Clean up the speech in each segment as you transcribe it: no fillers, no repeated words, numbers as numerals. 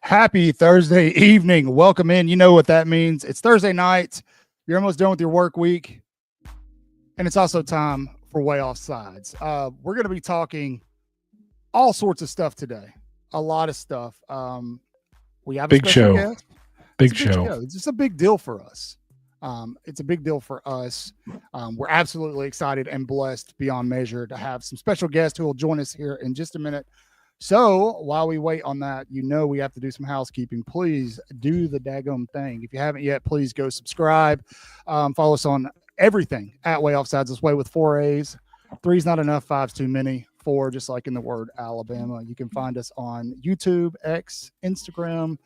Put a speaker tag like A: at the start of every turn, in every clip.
A: Happy Thursday evening. Welcome in. You know what that means. It's Thursday night. You're almost done with your work week. And it's also time for Waaaay Offsides. We're going to be talking all sorts of stuff today. A lot of stuff. We have a
B: big
A: special
B: show.
A: Guest.
B: Big show.
A: It's just a big deal for us. It's a big deal for us. We're absolutely excited and blessed beyond measure to have some special guests who will join us here in just a minute. So while we wait on that, you know we have to do some housekeeping. Please do the daggum thing. If you haven't yet, please go subscribe. Follow us on everything at Waaaay Offsides. This way with 4 A's. 3's not enough. 5's too many. 4, just like in the word Alabama. You can find us on YouTube, X, Instagram.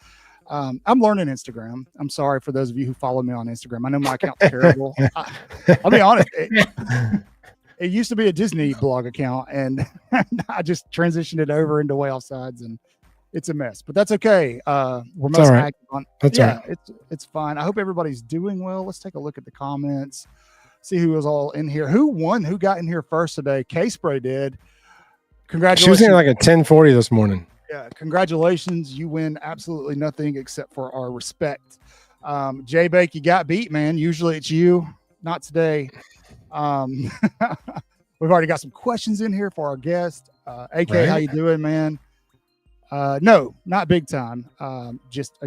A: I'm learning Instagram. I'm sorry for those of you who follow me on Instagram. I know my account's terrible. I'll be honest. It used to be a Disney blog account, and I just transitioned it over into Waaaay Offsides, and it's a mess. But that's okay. We're most active on.
B: That's all right.
A: It's fine. I hope everybody's doing well. Let's take a look at the comments, see who was all in here. Who won? Who got in here first today? K-Spray did. Congratulations.
B: She was here like at 10:40 this morning.
A: Yeah, congratulations. You win absolutely nothing except for our respect. J-Bake, you got beat, man. Usually it's you. Not today. We've already got some questions in here for our guest. AK, right. How you doing, man? No, not big time. Just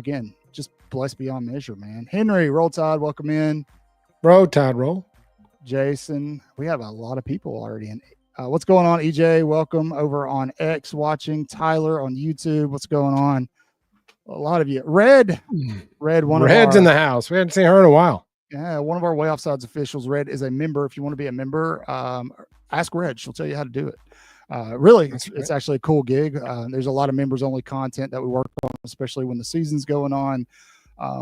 A: blessed beyond measure, man. Henry, Roll Tide, welcome in.
B: Roll Tide, roll.
A: Jason, we have a lot of people already in. What's going on, EJ? Welcome over on X watching. Tyler on YouTube. What's going on? A lot of you. Red, Red's
B: in the house. We haven't seen her in a while.
A: Yeah, one of our Waaaay Offsides officials, Red, is a member. If you want to be a member, ask Red. She'll tell you how to do it. Really, it's actually a cool gig. There's a lot of members-only content that we work on, especially when the season's going on.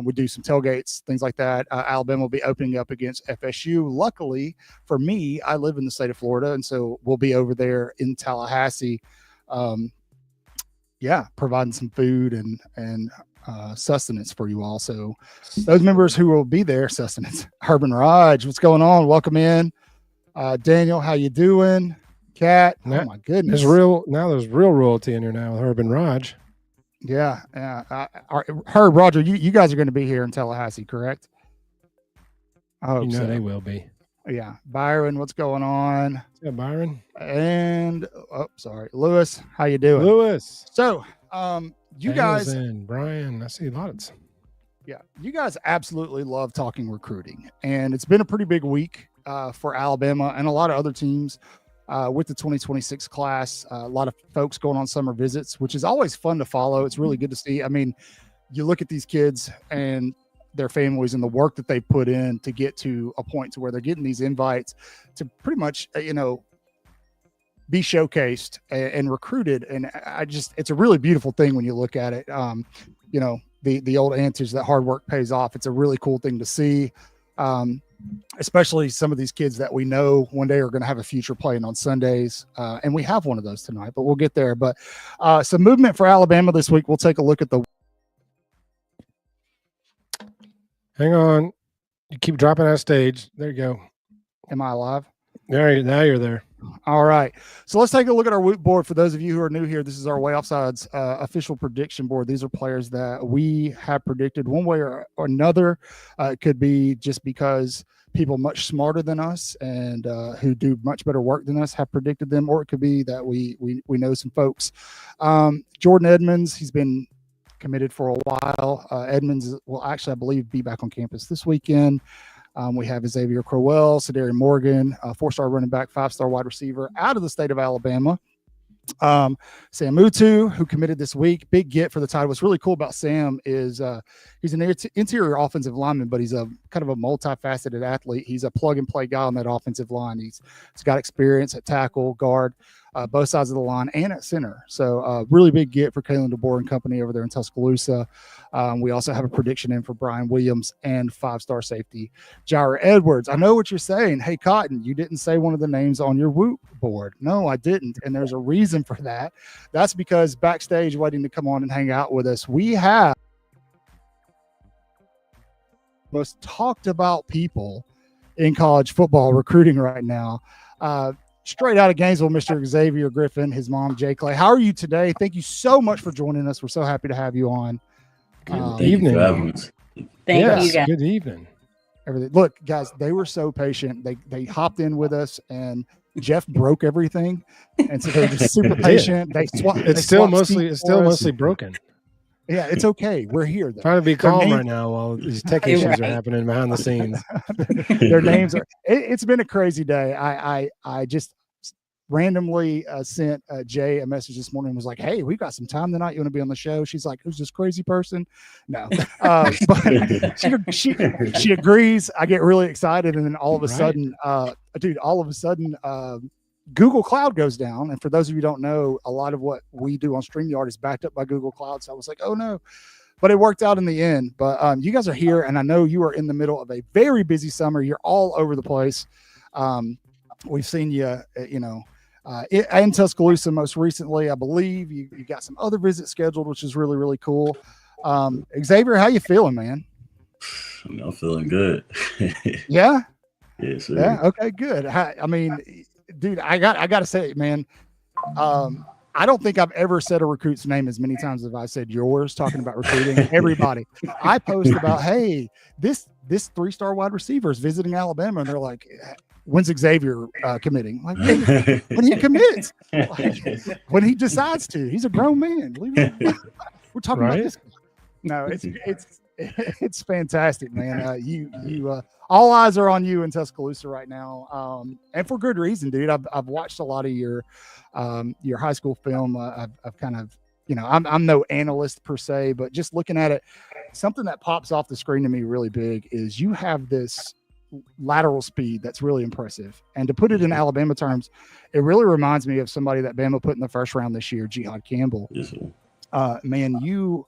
A: We do some tailgates, things like that. Alabama will be opening up against FSU. Luckily for me, I live in the state of Florida, and so we'll be over there in Tallahassee. Providing some food and sustenance for you all. So those members who will be there, sustenance. Urban Raj, what's going on? Welcome in. Daniel, how you doing? Kat, oh my goodness.
B: There's real royalty in here now with Urban Raj.
A: Yeah. Herb, Roger, you guys are going to be here in Tallahassee, correct? I hope so.
B: They will be.
A: Yeah. Byron, what's going on?
B: Yeah, Byron.
A: And Lewis, how you doing?
B: Lewis.
A: So, you guys
B: and Brian, I see lots.
A: Yeah, you guys absolutely love talking recruiting, and it's been a pretty big week for Alabama and a lot of other teams. with the 2026 class. A lot of folks going on summer visits, which is always fun to follow. It's really good to see. I mean, you look at these kids and their families and the work that they put in to get to a point to where they're getting these invites to pretty much, be showcased and recruited. And it's a really beautiful thing when you look at it. The old adage that hard work pays off. It's a really cool thing to see. Especially some of these kids that we know one day are going to have a future playing on Sundays. And we have one of those tonight, but we'll get there. But some movement for Alabama this week. We'll take a look at the.
B: Hang on. You keep dropping out of stage. There you go.
A: Am I alive?
B: Now you're there.
A: All right. So let's take a look at our Woot board. For those of you who are new here, this is our Waaaay Offsides official prediction board. These are players that we have predicted one way or another. It could be just because people much smarter than us and who do much better work than us have predicted them, or it could be that we know some folks. Jordan Edmonds, he's been committed for a while. Edmonds will actually, I believe, be back on campus this weekend. We have Xavier, Sadari Morgan, 4-star running back, 5-star wide receiver out of the state of Alabama. Sam Mutu, who committed this week, big get for the Tide. What's really cool about Sam is he's an interior offensive lineman, but he's a kind of a multifaceted athlete. He's a plug and play guy on that offensive line. He's got experience at tackle, guard, both sides of the line, and at center. So really big get for Kalen DeBoer and company over there in Tuscaloosa. We also have a prediction in for Brian Williams and 5-star safety Jair Edwards. I know what you're saying. Hey, Cotton, you didn't say one of the names on your Woot board. No, I didn't. And there's a reason for that. That's because backstage waiting to come on and hang out with us, we have most talked about people in college football recruiting right now. Straight out of Gainesville, Mr. Xavier Griffin, his mom, Jay Clay. How are you today? Thank you so much for joining us. We're so happy to have you on.
B: Good evening.
C: Thank you, guys.
B: Good evening.
A: Everything. Look, guys, they were so patient. They hopped in with us, and Jeff broke everything, and so they're just super patient.
B: It's still mostly broken.
A: Yeah, it's okay. We're here, though.
B: Trying to be calm right now while these tech issues are happening behind the scenes.
A: Their names are. It's been a crazy day. I just randomly sent Jay a message this morning and was like, "Hey, we've got some time tonight. You want to be on the show?" She's like, "Who's this crazy person?" No, but she agrees. I get really excited, and then all of a sudden, Google Cloud goes down. And for those of you who don't know, a lot of what we do on StreamYard is backed up by Google Cloud. So I was like, oh no, but it worked out in the end. But you guys are here, and I know you are in the middle of a very busy summer. You're all over the place. We've seen you, in Tuscaloosa most recently. I believe you got some other visits scheduled, which is really, really cool. Xavier, how you feeling, man?
C: I'm feeling good.
A: Yeah?
C: Yes, sir.
A: Yeah, okay, good. I mean, dude, I got to say, man, I don't think I've ever said a recruit's name as many times as I said yours, talking about recruiting. Everybody. I post about, hey, this 3-star wide receiver is visiting Alabama, and they're like, when's Xavier committing? Like, when he commits, when he decides to. He's a grown man. We're talking about this. No, it's fantastic, man. You all eyes are on you in Tuscaloosa right now, and for good reason, dude. I've watched a lot of your high school film. I've kind of, I'm no analyst per se, but just looking at it, something that pops off the screen to me really big is you have this lateral speed that's really impressive. And to put it in Alabama terms, it really reminds me of somebody that Bama put in the first round this year, Jihad Campbell.
C: Yes,
A: Man, you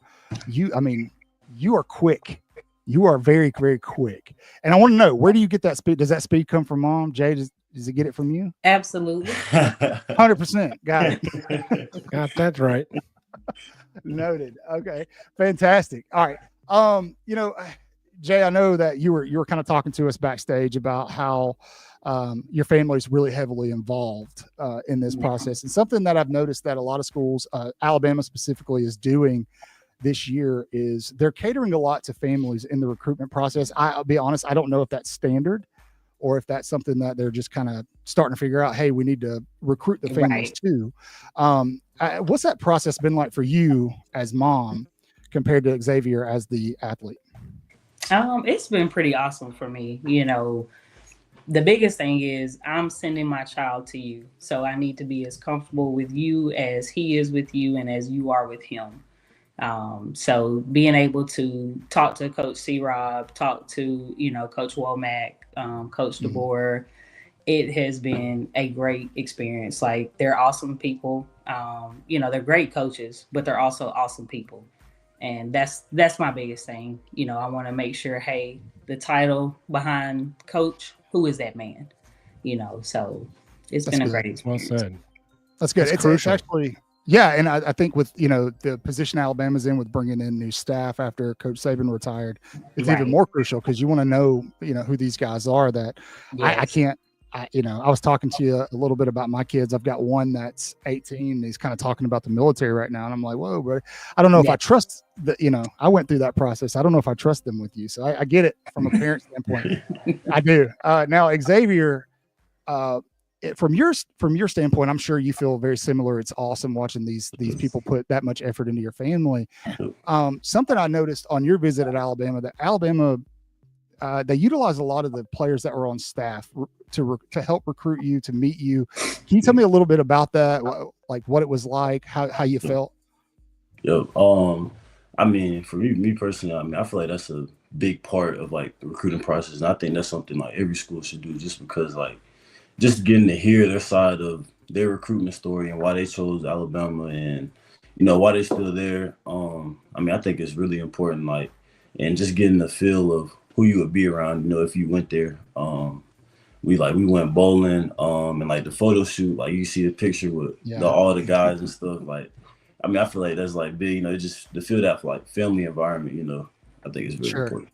A: are quick. You are very, very quick. And I want to know, where do you get that speed? Does that speed come from mom? Jay, does it get it from you?
C: Absolutely.
A: 100%. Got it.
B: Got that right.
A: Noted. Okay. Fantastic. All right. Jay, I know that you were kind of talking to us backstage about how your family is really heavily involved in this process. And something that I've noticed that a lot of schools, Alabama specifically, is doing this year is they're catering a lot to families in the recruitment process. I'll be honest, I don't know if that's standard or if that's something that they're just kind of starting to figure out, hey, we need to recruit the families too. What's that process been like for you as mom compared to Xavier as the athlete?
C: It's been pretty awesome for me. the biggest thing is I'm sending my child to you. So I need to be as comfortable with you as he is with you and as you are with him. So being able to talk to Coach C-Rob, talk to, Coach Womack, Coach DeBoer, it has been a great experience. Like, they're awesome people. They're great coaches, but they're also awesome people. And that's my biggest thing. I want to make sure, hey, the title behind coach, who is that man? So it's been a great experience.
B: Well said.
A: That's good. It's actually, yeah. And I think with, the position Alabama's in with bringing in new staff after Coach Saban retired, it's even more crucial because you want to know, who these guys are that I can't. I was talking to you a little bit about my kids. I've got one that's 18. And he's kind of talking about the military right now. And I'm like, whoa, bro, I don't know if I trust I went through that process. I don't know if I trust them with you. So I get it from a parent standpoint. I do. Now, Xavier, from your standpoint, I'm sure you feel very similar. It's awesome watching these people put that much effort into your family. Something I noticed on your visit at Alabama, that Alabama, they utilize a lot of the players that were on staff to help recruit you, to meet you. Can you tell me a little bit about that? Like what it was like, how you felt?
C: I mean, for me personally, I feel like that's a big part of like the recruiting process. And I think that's something like every school should do, just because like just getting to hear their side of their recruitment story and why they chose Alabama and, why they're still there. I think it's really important, like, and just getting the feel of who you would be around, if you went there. We went bowling, and like the photo shoot, like you see the picture with all the guys and stuff. Like, I feel like that's like big, just to feel that like family environment, I think it's really important.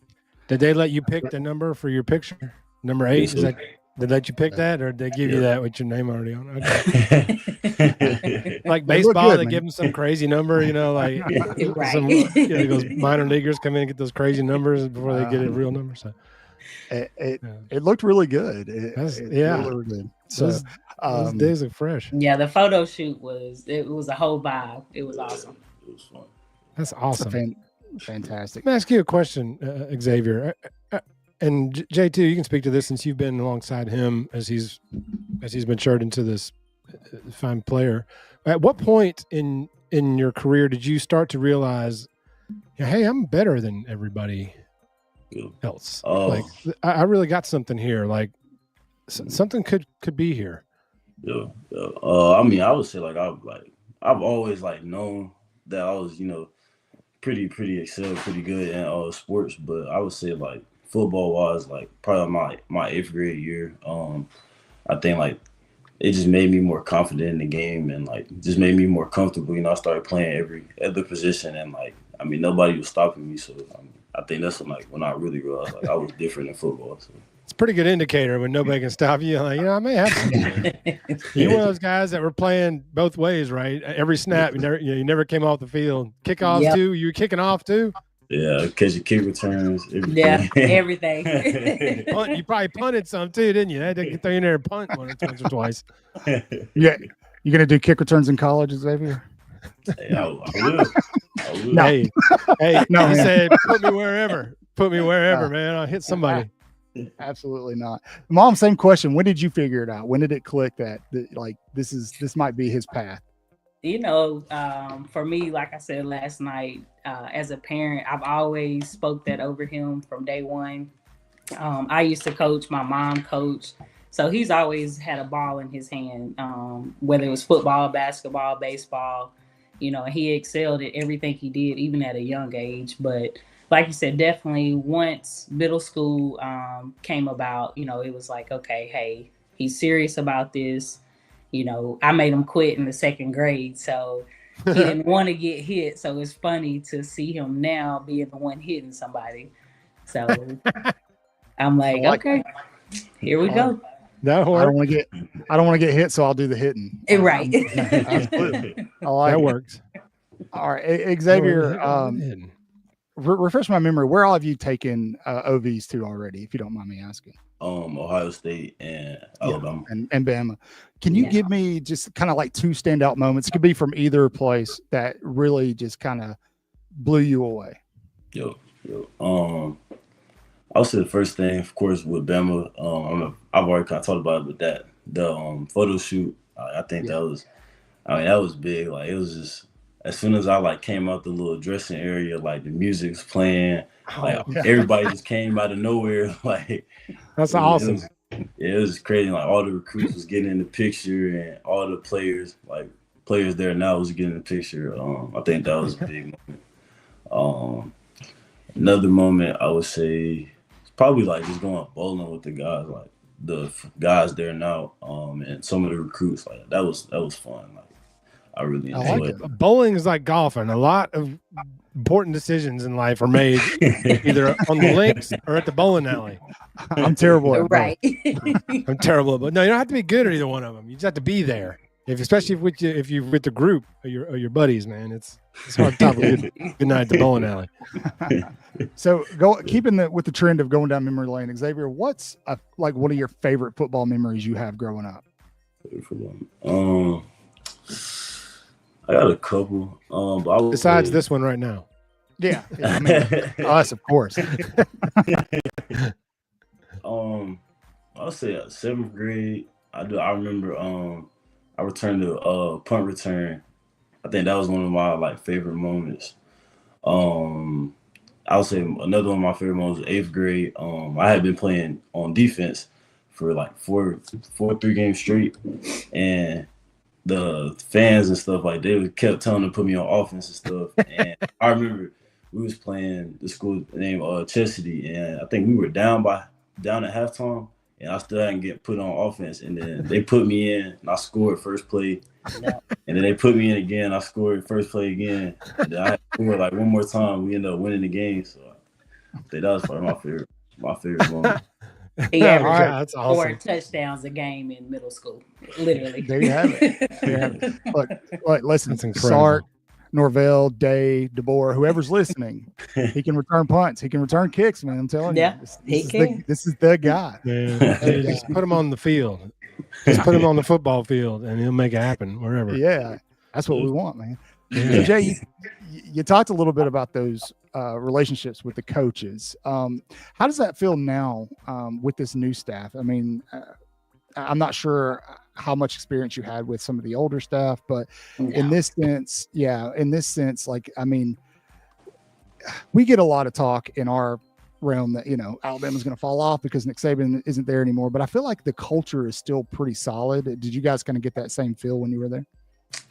B: Did they let you pick the number for your picture? Number 8?
C: Yes,
B: is that, did they let you pick that, or did they give you that with your name already on it? Okay. Like baseball, they give them some crazy number, like some those minor leaguers come in and get those crazy numbers before they get a real number. So
A: it looked really good. It really good. So
B: those days are fresh.
C: Yeah, the photo shoot was a whole vibe. It was awesome. It was fun.
B: That's awesome.
A: Fantastic.
B: Let me ask you a question, Xavier. And J2, you can speak to this since you've been alongside him as he's matured into this fine player. At what point in your career did you start to realize, hey, I'm better than everybody else? Like, I really got something here. Like, something could be here.
C: I would say I've always like known that I was pretty excelled, pretty good in sports, but I would say like football wise, like probably my 8th grade year, I think like it just made me more confident in the game and like just made me more comfortable. I started playing every other position and like nobody was stopping me. So I think that's when I really realized like I was different in football. So.
B: It's a pretty good indicator when nobody can stop you. Like, I may have something. You're one of those guys that were playing both ways, right? Every snap, you never came off the field. Kickoffs too. You were kicking off too.
C: Yeah, catching kick returns. Everything. Yeah,
D: everything.
B: You probably punted some too, didn't you? I had to get in there and punt once or twice.
A: Yeah, you gonna do kick returns in college, Xavier?
C: Hey, I will.
B: No. Hey, no, he said, put me wherever. Put me wherever, man. I'll hit somebody.
A: Absolutely not. Mom, same question. When did you figure it out? When did it click that like this might be his path?
D: For me, like I said last night, as a parent, I've always spoke that over him from day one. I used to coach, my mom coached. So he's always had a ball in his hand, whether it was football, basketball, baseball, he excelled at everything he did, even at a young age. But like you said, definitely once middle school came about, it was like, okay, hey, he's serious about this. I made him quit in the 2nd grade, so he didn't want to get hit. So it's funny to see him now being the one hitting somebody. So I'm like, okay, here we go.
B: That
A: I don't want to get hit, so I'll do the hitting.
D: Right.
A: Absolutely. I like
B: that works.
A: All right, Xavier. Refresh my memory. Where all have you taken OVs to already, if you don't mind me asking?
C: Ohio State and Alabama.
A: And Bama. Can you give me just kind of like 2 standout moments? It could be from either place that really just kind of blew you away.
E: I'll say the first thing, of course, with Bama. I've already kind of talked about it, but the photo shoot, I think that was, that was big. Like it was just as soon as I like came out the little dressing area, like the music's playing, like everybody just came out of nowhere. Like
B: that's awesome.
E: It was crazy. Like all the recruits was getting in the picture, and all the players there now was getting in the picture. I think that was a big moment. Another moment I would say is probably like just going bowling with the guys, like the guys there now, and some of the recruits. Like that was fun. Like I really enjoyed it.
B: Bowling is like golfing. A lot of important decisions in life are made either on the links or at the bowling alley.
A: I'm terrible at
C: right.
B: I'm terrible, but no, you don't have to be good at either one of them. You just have to be there. Especially if you're with the group or your buddies, man, it's hard to have a good night at the bowling alley.
A: So keeping with the trend of going down memory lane, Xavier, what's like one of your favorite football memories you have growing up?
E: I got a couple. But
B: besides this one right now.
A: Yeah, I mean, us, of course.
E: I'll say 7th grade. I remember. I returned a punt return. I think that was one of my like favorite moments. I would say another one of my favorite moments was 8th grade. I had been playing on defense for like four 3 games straight, and the fans and stuff like they kept telling them to put me on offense and stuff. And I remember we was playing the school named Chastity, and I think we were down at halftime. And I still hadn't get put on offense. And then they put me in, and I scored first play. And then they put me in again. I scored first play again. And then I scored like one more time. We ended up winning the game. So I think that was probably my favorite moment.
C: He averaged
B: that's awesome.
C: 4 touchdowns a game in middle school, literally.
A: There you have it. Look, listen,
B: That's incredible.
A: Sark, Norvell, Day, DeBoer, whoever's listening, he can return punts. He can return kicks, man. I'm telling you. This is the guy.
B: Yeah, just put him on the field. Just put him on the football field, and he'll make it happen wherever.
A: Yeah, that's what we want, man. So Jay, you talked a little bit about those relationships with the coaches. How does that feel now with this new staff? I mean, I'm not sure how much experience you had with some of the older staff, but in this sense, like, I mean, we get a lot of talk in our realm that, Alabama's going to fall off because Nick Saban isn't there anymore, but I feel like the culture is still pretty solid. Did you guys kind of get that same feel when you were there?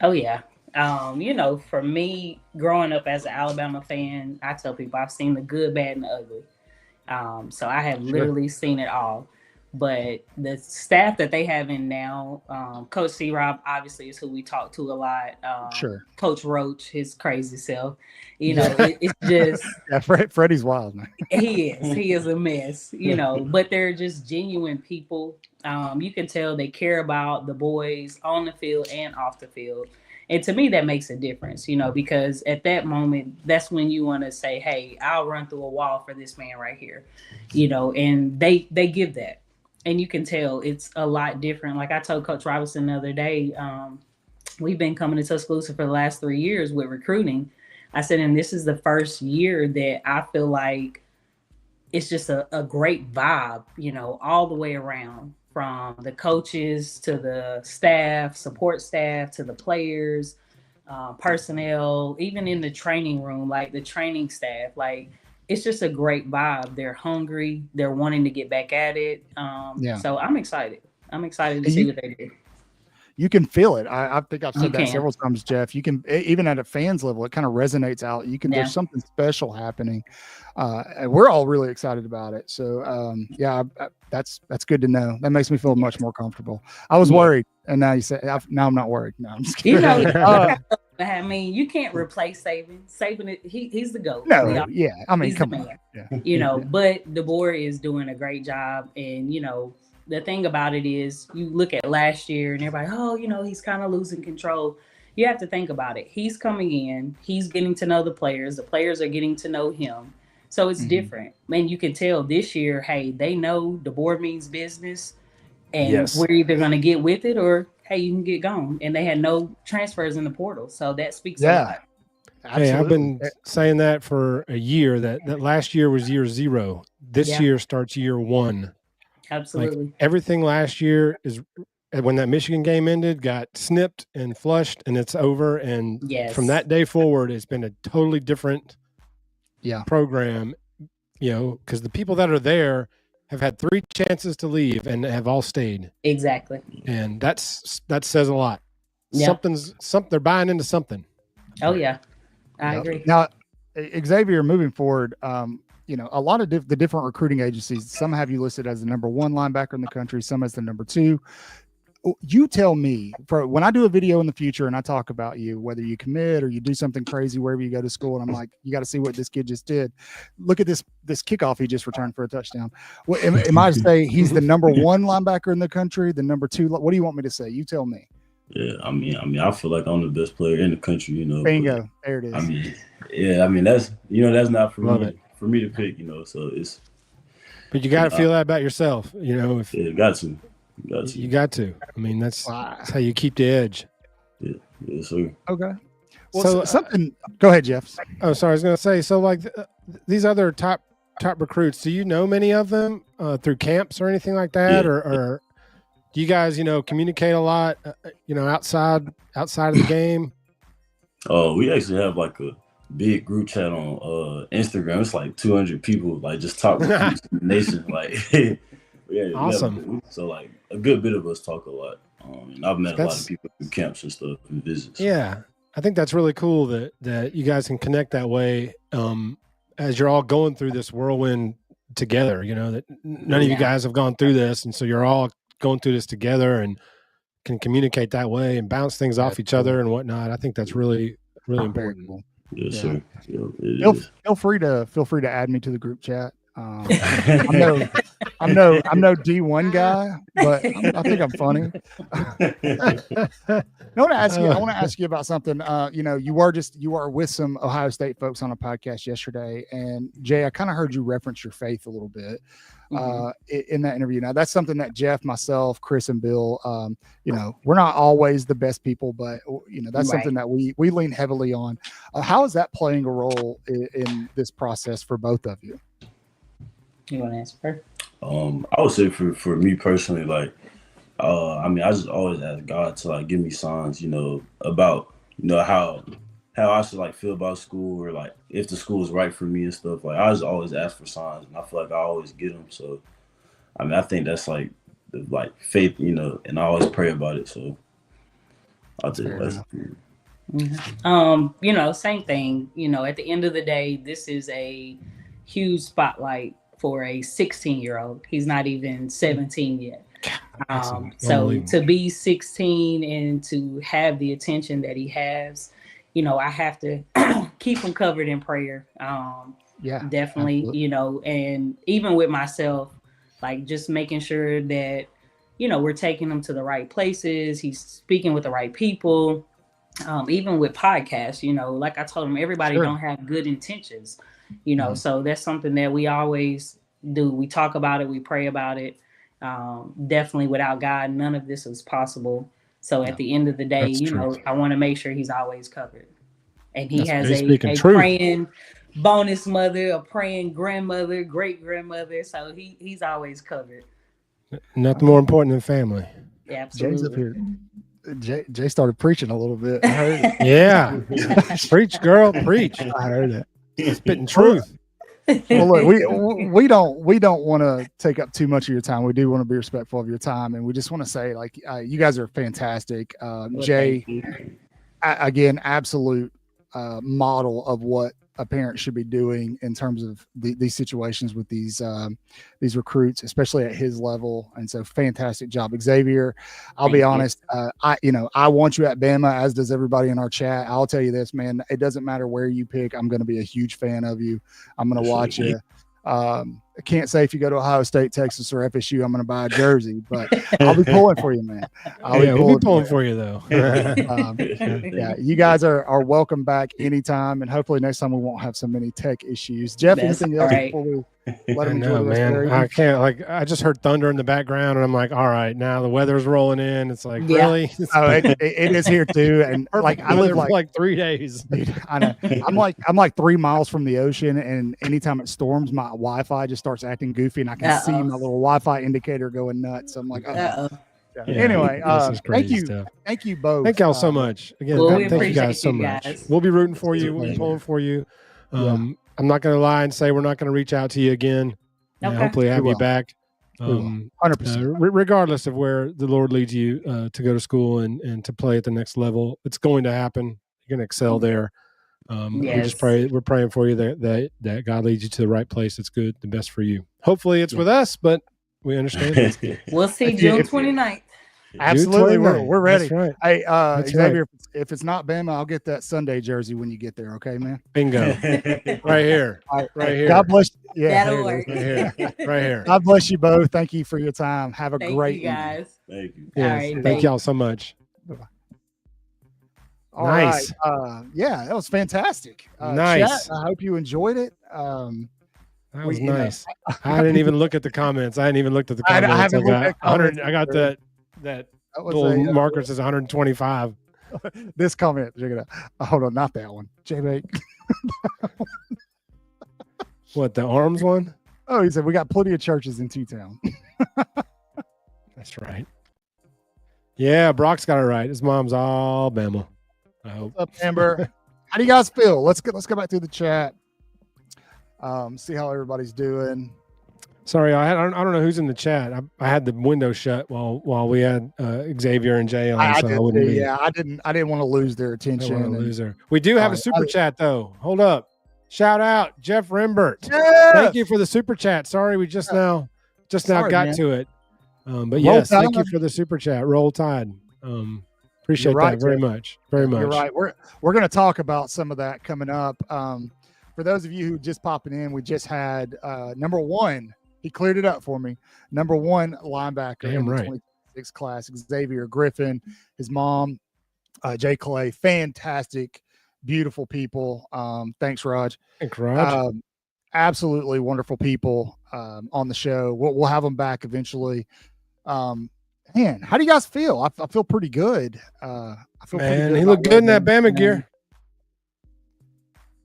C: Oh yeah. For me, growing up as an Alabama fan, I tell people I've seen the good, bad, and the ugly. So I have literally seen it all. But the staff that they have in now, Coach C-Rob obviously is who we talk to a lot. Coach Roach, his crazy self. It's just
A: Freddie's wild, man.
C: He is a mess, but they're just genuine people. You can tell they care about the boys on the field and off the field. And to me, that makes a difference, because at that moment, that's when you want to say, hey, I'll run through a wall for this man right here, and they give that. And you can tell it's a lot different. Like I told Coach Robinson the other day, we've been coming to Tuscaloosa for the last 3 years with recruiting. I said, and this is the first year that I feel like it's just a great vibe, all the way around, from the coaches to the staff, support staff, to the players, personnel, even in the training room, like the training staff, like it's just a great vibe. They're hungry. They're wanting to get back at it. So I'm excited. I'm excited to see what they do.
A: You can feel it. I think I've said that several times, Jeff. You can, even at a fan's level, it kind of resonates out. There's something special happening. And we're all really excited about it. So that's good to know. That makes me feel much more comfortable. I was worried, and now you say now I'm not worried. No, I'm just kidding.
C: I mean, you can't replace Saban. Saban, he's the GOAT.
A: No, I mean,
C: come on. Yeah. But DeBoer is doing a great job, and the thing about it is, you look at last year and everybody, he's kind of losing control. You have to think about it. He's coming in, he's getting to know the players are getting to know him. So it's different. And you can tell this year, hey, they know DeBoer means business, and we're either going to get with it or, hey, you can get gone. And they had no transfers in the portal. So that speaks a lot.
B: Hey, I've been saying that for a year, that last year was year 0. This year starts year 1.
C: Absolutely.
B: Like, everything last year is, when that Michigan game ended, got snipped and flushed, and it's over. And from that day forward, it's been a totally different program, because the people that are there have had 3 chances to leave and have all stayed.
C: Exactly.
B: And that says a lot.
C: Yeah.
B: They're buying into something.
C: Oh yeah. I agree.
A: Now, Xavier, moving forward, a lot of the different recruiting agencies, some have you listed as the number 1 linebacker in the country, some as the number 2. You tell me, for when I do a video in the future and I talk about you, whether you commit or you do something crazy wherever you go to school, and I'm like, you got to see what this kid just did. Look at this kickoff he just returned for a touchdown. What am I to say? He's the number 1 linebacker in the country, the number 2. What do you want me to say? You tell me.
E: Yeah, I mean, I feel like I'm the best player in the country,
A: Bingo, there it is.
E: That's not for me to pick, so it's.
B: But you got to feel that about yourself, if
E: got to.
B: You got to. I mean, that's how you keep the edge.
E: Yeah, yes, sir.
A: Okay. Well, something. Go ahead, Jeff.
B: Oh, sorry. I was going to say. So, like these other top recruits, do you know many of them through camps or anything like that, or do you guys, communicate a lot, outside of the game?
E: Oh, we actually have like a big group chat on Instagram. It's like 200 people, like just talk with the nation, like.
B: Awesome.
E: So like a good bit of us talk a lot. And I've met a lot of people through camps and stuff and visits.
B: Yeah, I think that's really cool that you guys can connect that way as you're all going through this whirlwind together. That none of you guys have gone through this, and so you're all going through this together and can communicate that way and bounce things off each other and whatnot. I think that's really, really important.
A: Cool.
E: Yes, sir. Yeah,
A: feel free to add me to the group chat. I'm no D1 guy, but I think I'm funny. I want to ask you about something. You were with some Ohio State folks on a podcast yesterday, and Jay, I kind of heard you reference your faith a little bit in that interview. Now, that's something that Jeff, myself, Chris, and Bill, we're not always the best people, but that's something that we lean heavily on. How is that playing a role in this process for both of you?
C: You want to answer?
E: I would say for me personally, like, I just always ask God to like give me signs, about how I should like feel about school, or like if the school is right for me and stuff. Like, I just always ask for signs, and I feel like I always get them. So, I think that's like the faith, and I always pray about it. So, I'll tell you that.
C: Same thing. At the end of the day, this is a huge spotlight for a 16-year-old. He's not even 17 yet. So to be 16 and to have the attention that he has, I have to keep him covered in prayer. Definitely, absolutely. And even with myself, like just making sure that, we're taking him to the right places. He's speaking with the right people. Even with podcasts, like I told him, everybody don't have good intentions. So that's something that we always do. We talk about it, we pray about it. Definitely without God, none of this is possible. So at the end of the day, I want to make sure he's always covered. And he has a praying bonus mother, a praying grandmother, great grandmother. So he's always covered.
B: Nothing more important than family.
C: Yeah, absolutely.
A: Jay started preaching a little bit. I heard it.
B: Yeah. Preach, girl, preach.
A: I heard it.
B: Spitting truth.
A: Well, look, we don't want to take up too much of your time. We do want to be respectful of your time, and we just want to say, like, you guys are fantastic. Jay, again, absolute model of what a parent should be doing in terms of these situations with these recruits, especially at his level. And so, fantastic job, Xavier. I'll be honest. I want you at Bama, as does everybody in our chat. I'll tell you this, man. It doesn't matter where you pick. I'm going to be a huge fan of you. I'm going to watch you. I can't say if you go to Ohio State, Texas, or FSU, I'm going to buy a jersey, but I'll be pulling for you, man.
B: We'll be pulling for you, though.
A: Yeah, you guys are welcome back anytime, and hopefully next time we won't have so many tech issues. Jeff, anything else before we let them enjoy the rest of their
B: I can't. I just heard thunder in the background, and I'm like, all right, now the weather's rolling in. It's like, really?
A: It is here too, and like I live
B: for like 3 days.
A: Dude, I know. I'm like 3 miles from the ocean, and anytime it storms, my Wi-Fi just starts acting goofy, and I can see my little Wi-Fi indicator going nuts. So I'm like, yeah. Anyway, thank you both.
B: Thank y'all so much again. Thank you guys so much. We'll be rooting for you. We'll be pulling for you. I'm not going to lie and say we're not going to reach out to you again. Hopefully, have you back.
A: 100%.
B: Regardless of where the Lord leads you to go to school and to play at the next level, it's going to happen. You're going to excel there. We're praying for you that God leads you to the right place. That's good, the best for you. Hopefully, it's with us, but we understand.
C: We'll see June 29th.
A: Absolutely, we're ready.
B: That's right.
A: Hey, Xavier,
B: right.
A: if it's not Bama, I'll get that Sunday jersey when you get there. Okay, man.
B: Bingo. Right here. Right here.
A: God bless. Yeah,
C: that'll work.
B: Right here. Right here.
A: God bless you both. Thank you for your time. Have a great
C: you guys.
E: Thank you.
B: Yes.
C: All right,
B: Thank y'all so much.
A: Bye-bye.
B: Nice.
A: Right. Yeah, that was fantastic.
B: Nice.
A: Chat, I hope you enjoyed it.
B: That was nice. I didn't even look at the comments. I hadn't even looked at the comments.
A: I haven't looked at comments.
B: I got that little marker says 125.
A: This comment, check it out. Hold on, not that one. J-Bake.
B: What, the arms one?
A: Oh, he said we got plenty of churches in T-Town.
B: That's right. Yeah, Brock's got it right. His mom's all Bama. I hope.
A: What's up, Amber? How do you guys feel? Let's go back to the chat. See how everybody's doing.
B: Sorry, I don't know who's in the chat. I had the window shut while we had Xavier and Jay on. I didn't
A: want to lose their attention.
B: We do have a super chat though. Hold up. Shout out Jeff Rimbert.
A: Yes!
B: Thank you for the super chat. Sorry, we just now got to it. But yes, thank you for the super chat. Roll Tide. Appreciate that very much. Very much.
A: You're right. We're going to talk about some of that coming up. For those of you who just popping in, we just had number one. He cleared it up for me. Number one linebacker in the 26 class, Xavier Griffin, his mom, Jay Clay. Fantastic, beautiful people. Thanks, Raj.
B: Thanks, Raj.
A: Absolutely wonderful people on the show. We'll have them back eventually. Man, how do you guys feel? I feel pretty good.
B: Pretty good. He looked good in that Bama gear.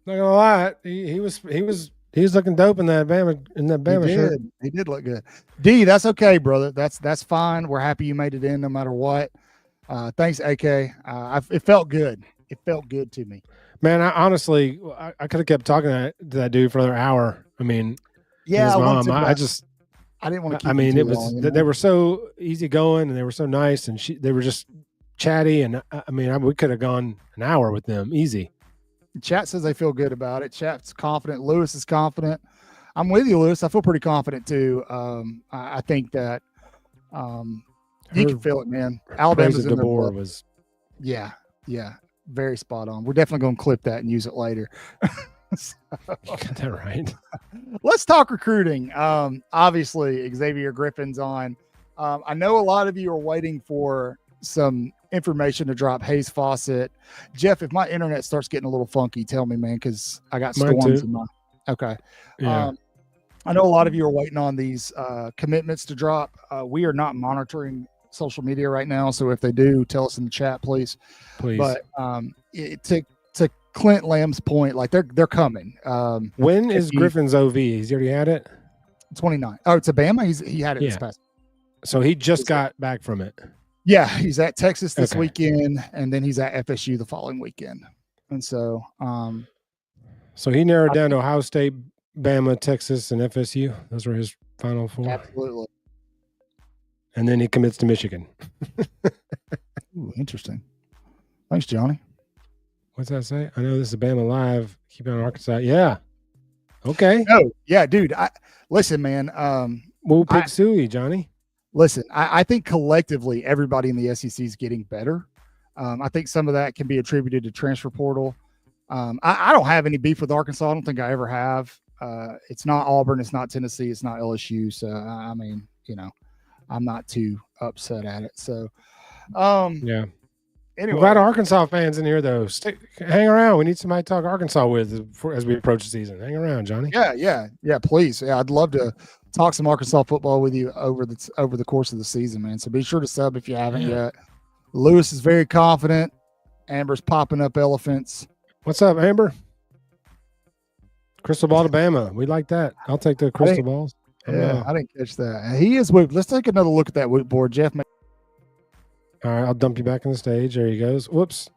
B: Not gonna lie, he was looking dope in that Bama shirt.
A: He did look good. D, that's okay, brother. That's fine. We're happy you made it in no matter what. Thanks, AK. It felt good. It felt good to me.
B: Man, I honestly could have kept talking to that dude for another hour. I mean,
A: yeah,
B: his mom. I didn't
A: want to keep
B: it was
A: long,
B: they were so easygoing and they were so nice and they were just chatty and we could have gone an hour with them easy.
A: Chat says they feel good about it. Chat's confident. Lewis is confident. I'm with you, Lewis. I feel pretty confident too. I think that you can feel it, man. Alabama's in their blood.
B: Was
A: yeah, very spot on. We're definitely going to clip that and use it later.
B: You got that right.
A: Let's talk recruiting. Obviously, Xavier Griffin's on. I know a lot of you are waiting for some information to drop. Hayes Fawcett. Jeff, if my internet starts getting a little funky, tell me, man, because I got storms in my. Okay.
B: Yeah.
A: I know a lot of you are waiting on these commitments to drop. We are not monitoring social media right now, so if they do, tell us in the chat, please. But to Clint Lamb's point, like they're coming.
B: When is Griffin's OV? He's already had it.
A: 29. Oh, it's a Bama. He had it this past.
B: So he just got back from it.
A: Yeah, he's at Texas this weekend, and then he's at FSU the following weekend. And so,
B: so he narrowed down to Ohio State, Bama, Texas, and FSU. Those were his final four.
A: Absolutely.
B: And then he commits to Michigan.
A: Ooh, interesting. Thanks, Johnny.
B: What's that say? I know this is Bama Live. Keep it on Arkansas. Yeah. Okay.
A: Oh, yeah, dude. Listen, man.
B: We'll pick Suey, Johnny.
A: Listen, I think collectively everybody in the SEC is getting better. I think some of that can be attributed to transfer portal. I don't have any beef with Arkansas. I don't think I ever have. It's not Auburn, it's not Tennessee, it's not LSU. So I mean, I'm not too upset at it. So
B: yeah.
A: Anyway,
B: I'm glad Arkansas fans in here though. Hang around. We need somebody to talk Arkansas with as we approach the season. Hang around, Johnny.
A: Yeah. Please, yeah. I'd love to talk some Arkansas football with you over the course of the season, man. So be sure to sub if you haven't yet. Lewis is very confident. Amber's popping up elephants.
B: What's up, Amber? Crystal ball to Bama. We like that. I'll take the crystal balls.
A: Yeah, I didn't catch that. He is Woot. Let's take another look at that Woot board, Jeff.
B: All right, I'll dump you back on the stage. There he goes. Whoops.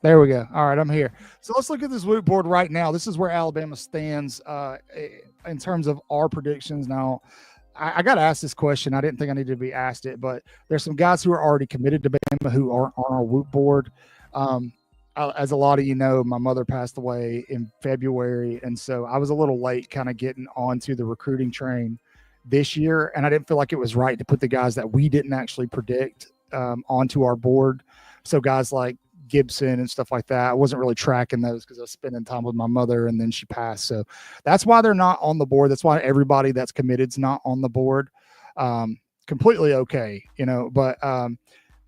A: There we go. All right, I'm here. So let's look at this Woot board right now. This is where Alabama stands in terms of our predictions. Now, I got to ask this question. I didn't think I needed to be asked it, but there's some guys who are already committed to Bama who aren't on our Woot board. As a lot of you know, my mother passed away in February, and so I was a little late kind of getting onto the recruiting train this year, and I didn't feel like it was right to put the guys that we didn't actually predict onto our board. So guys like Gibson and stuff like that, I wasn't really tracking those because I was spending time with my mother and then she passed. So that's why they're not on the board. That's why everybody that's committed is not on the board. Completely okay, but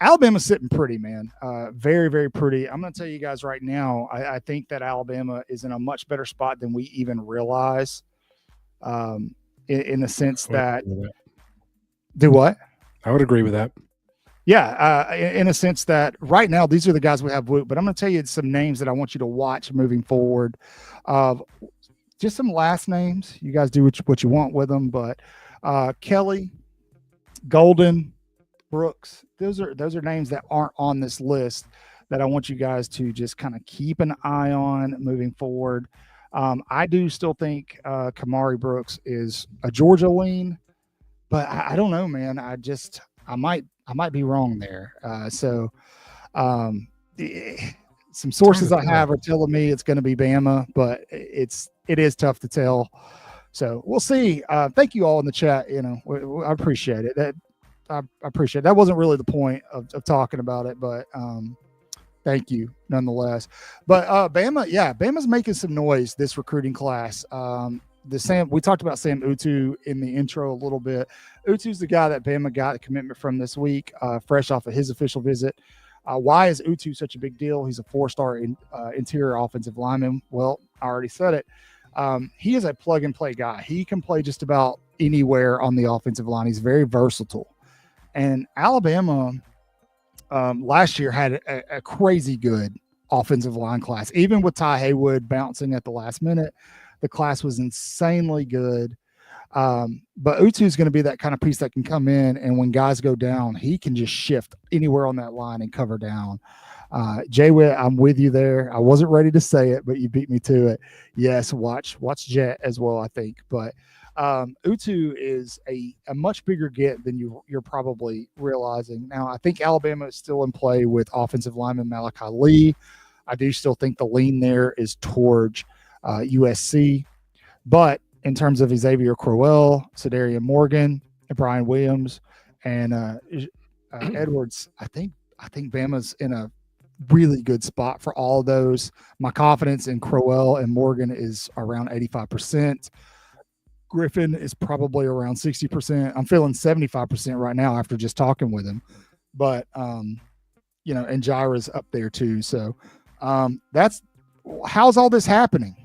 A: Alabama's sitting pretty, man. Very, very pretty. I'm going to tell you guys right now, I think that Alabama is in a much better spot than we even realize, in the sense that do what?
B: I would agree with that.
A: Yeah, in a sense that right now, these are the guys we have, but I'm going to tell you some names that I want you to watch moving forward. Just some last names. You guys do what you want with them, but Kelly, Golden, Brooks, those are names that aren't on this list that I want you guys to just kind of keep an eye on moving forward. I do still think Kamari Brooks is a Georgia lean, but I don't know, man. I might be wrong there. So some sources I have are telling me it's going to be Bama, but it is tough to tell. So we'll see. Thank you all in the chat. I appreciate it. I appreciate it. That wasn't really the point of talking about it, but thank you nonetheless. But Bama's making some noise this recruiting class. We talked about Sam Utu in the intro a little bit. Utu's the guy that Bama got a commitment from this week, fresh off of his official visit. Why is Utu such a big deal? He's a 4-star interior offensive lineman. Well, I already said it. He is a plug-and-play guy. He can play just about anywhere on the offensive line. He's very versatile. And Alabama last year had a crazy good offensive line class. Even with Ty Haywood bouncing at the last minute, the class was insanely good. But Utu is going to be that kind of piece that can come in, and when guys go down, he can just shift anywhere on that line and cover down. Jay Witt, I'm with you there. I wasn't ready to say it, but you beat me to it. Yes, watch Jet as well, I think. But Utu is a much bigger get than you're probably realizing. Now, I think Alabama is still in play with offensive lineman Malachi Lee. I do still think the lean there is towards USC. But in terms of Xavier Crowell, Sadarian Morgan, and Brian Williams, and Edwards, I think Bama's in a really good spot for all of those. My confidence in Crowell and Morgan is around 85%. Griffin is probably around 60%. I'm feeling 75% right now after just talking with him. But, and Jaira's up there too. So how's all this happening?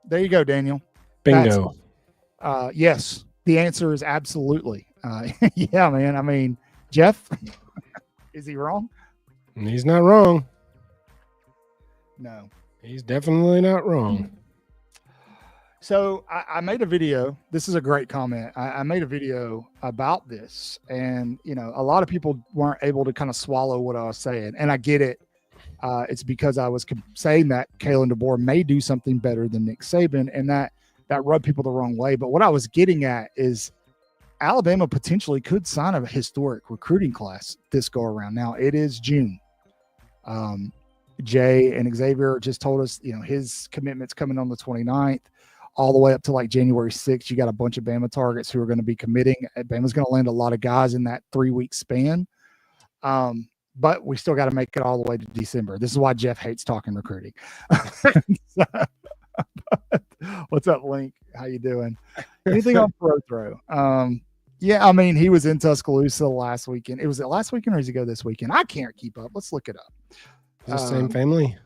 A: There you go, Daniel.
B: Bingo.
A: Yes, the answer is absolutely. Yeah, man. I mean, Jeff, is he wrong?
B: He's not wrong.
A: No.
B: He's definitely not wrong.
A: So I made a video. This is a great comment. I made a video about this, and a lot of people weren't able to kind of swallow what I was saying, and I get it. It's because I was saying that Kalen DeBoer may do something better than Nick Saban, and that rubbed people the wrong way. But what I was getting at is Alabama potentially could sign a historic recruiting class this go around. Now it is June. Jay and Xavier just told us, his commitment's coming on the 29th. All the way up to like January 6th, you got a bunch of Bama targets who are going to be committing. Bama's going to land a lot of guys in that 3-week span. But we still got to make it all the way to December. This is why Jeff hates talking recruiting. What's up, Link? How you doing? Anything on Pro Throw? Yeah, I mean, he was in Tuscaloosa last weekend. Was it last weekend or does he go this weekend? I can't keep up. Let's look it up.
B: Is the same family?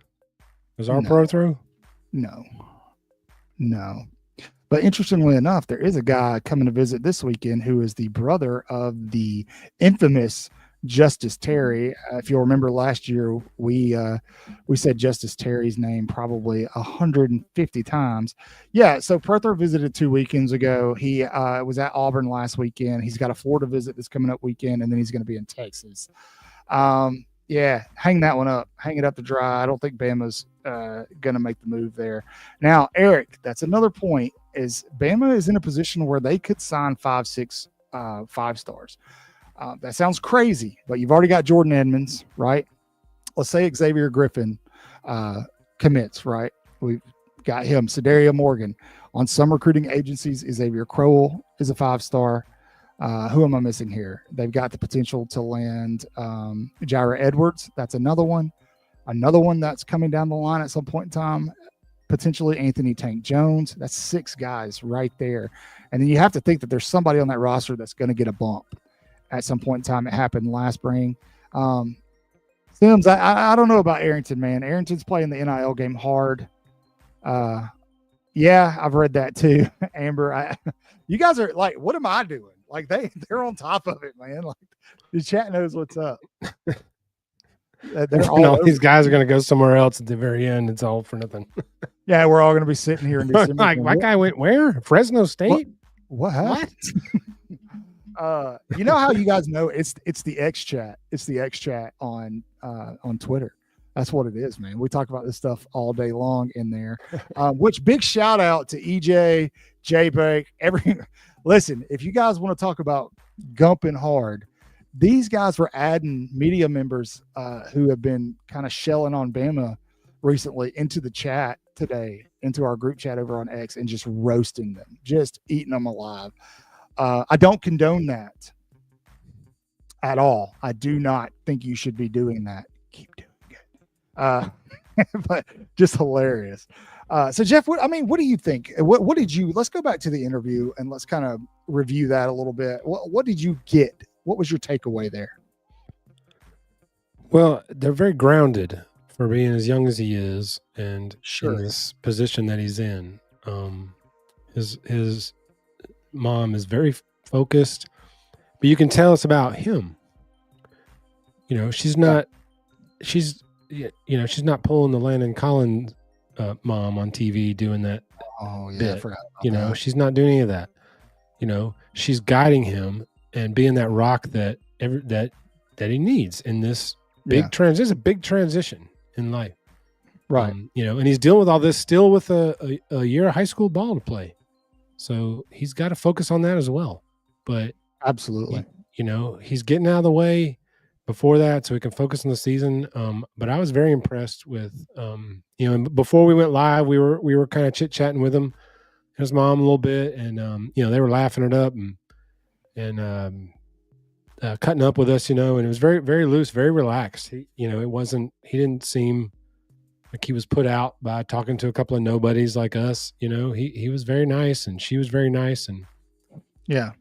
B: Was our
A: no.
B: Pro Throw?
A: No. But interestingly enough, there is a guy coming to visit this weekend who is the brother of the infamous Justice Terry. If you'll remember last year, we said Justice Terry's name probably 150 times. Yeah, so Perther visited 2 weekends ago. He was at Auburn last weekend. He's got a Florida visit this coming up weekend, and then he's going to be in Texas. Yeah, hang that one up. Hang it up to dry. I don't think Bama's going to make the move there. Now, Eric, that's another point, is Bama is in a position where they could sign 5-6 5-stars. That sounds crazy, but you've already got Jordan Edmonds, right? Let's say Xavier Griffin commits, right? We've got him. Sedaria Morgan. On some recruiting agencies, Xavier Crowell is a 5-star. Who am I missing here? They've got the potential to land Jaira Edwards. That's another one. Another one that's coming down the line at some point in time, potentially Anthony Tank Jones. That's 6 guys right there. And then you have to think that there's somebody on that roster that's going to get a bump at some point in time. It happened last spring. Sims, I don't know about Arrington, man. Arrington's playing the NIL game hard. Yeah, I've read that too. Amber, you guys are like, what am I doing? Like they're on top of it, man. Like the chat knows what's up.
B: These guys are going to go somewhere else at the very end. It's all for nothing.
A: Yeah, we're all going to be sitting here in December.
B: Like, my guy went where? Fresno State?
A: What happened? You know how you guys know it's the X chat. It's the X chat on Twitter. That's what it is, man. We talk about this stuff all day long in there. Which big shout out to EJ, J-Break, listen, if you guys want to talk about gumping hard, these guys were adding media members who have been kind of shelling on Bama recently into the chat today, into our group chat over on X, and just roasting them, just eating them alive. I don't condone that at all. I do not think you should be doing that. Keep doing it. But just hilarious. So Jeff, what do you think? What did you, let's go back to the interview and let's kind of review that a little bit. What did you get? What was your takeaway there?
B: Well, they're very grounded for being as young as he is and
A: Sure.
B: in this position that he's in. His mom is very focused, but you can tell it's about him. You know, she's not pulling the Landon Collins mom on TV doing that.
A: Oh yeah,
B: bit.
A: I forgot about that.
B: She's not doing any of that. She's guiding him and being that rock that he needs in this big transition. It's a big transition in life,
A: Right.
B: and he's dealing with all this still with a year of high school ball to play, so he's got to focus on that as well. But
A: Absolutely.
B: he's getting out of the way before that so he can focus on the season. But I was very impressed with and before we went live, we were kind of chit-chatting with him, his mom a little bit, and they were laughing it up and cutting up with us, and it was very, very loose, very relaxed. He didn't seem like he was put out by talking to a couple of nobodies like us. He was very nice, and she was very nice, and
A: Yeah.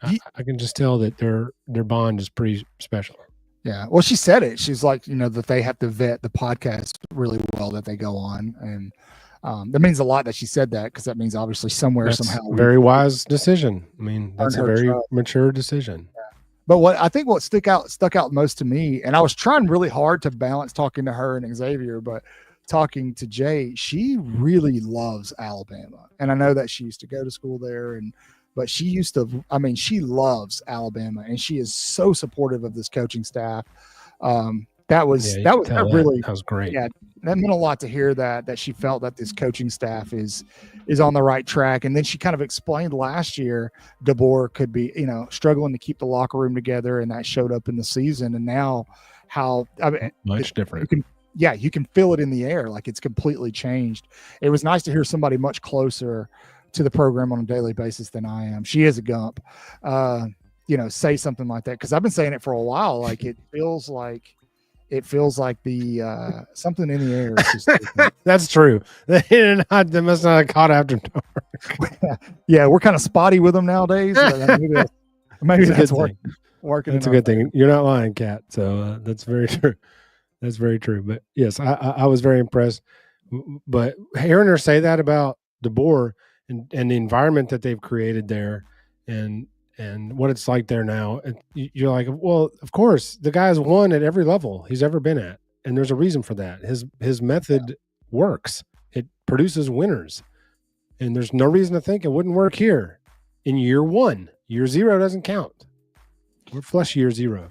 B: I can just tell that their bond is pretty special.
A: Yeah. Well, she said it. She's like, that they have to vet the podcast really well that they go on. And that means a lot that she said that, because that means obviously
B: That's
A: somehow.
B: a very wise decision. I mean, that's a very mature decision.
A: But what stuck out most to me, and I was trying really hard to balance talking to her and Xavier, but talking to Jay, she really loves Alabama. And I know that she used to go to school there, but she loves Alabama, and she is so supportive of this coaching staff. That was great. Yeah, that meant a lot to hear that she felt that this coaching staff is on the right track. And then she kind of explained last year DeBoer could be, struggling to keep the locker room together, and that showed up in the season. And now
B: Much different.
A: You can feel it in the air. Like, it's completely changed. It was nice to hear somebody much closer to the program on a daily basis than I am. She is a Gump, say something like that. Cause I've been saying it for a while. Like, it feels like it feels like the something in the air is just
B: That's true. They must not have caught after dark.
A: yeah, we're kind of spotty with them nowadays. Maybe that's working.
B: That's a good thing. You're not lying, Kat. So that's very true. That's very true. But yes, I was very impressed. But hearing her say that about DeBoer and the environment that they've created there, and what it's like there now, you're like, well, of course, the guy's won at every level he's ever been at, and there's a reason for that. His method works. It produces winners, and there's no reason to think it wouldn't work here in year one. Year zero doesn't count. We're flush year zero.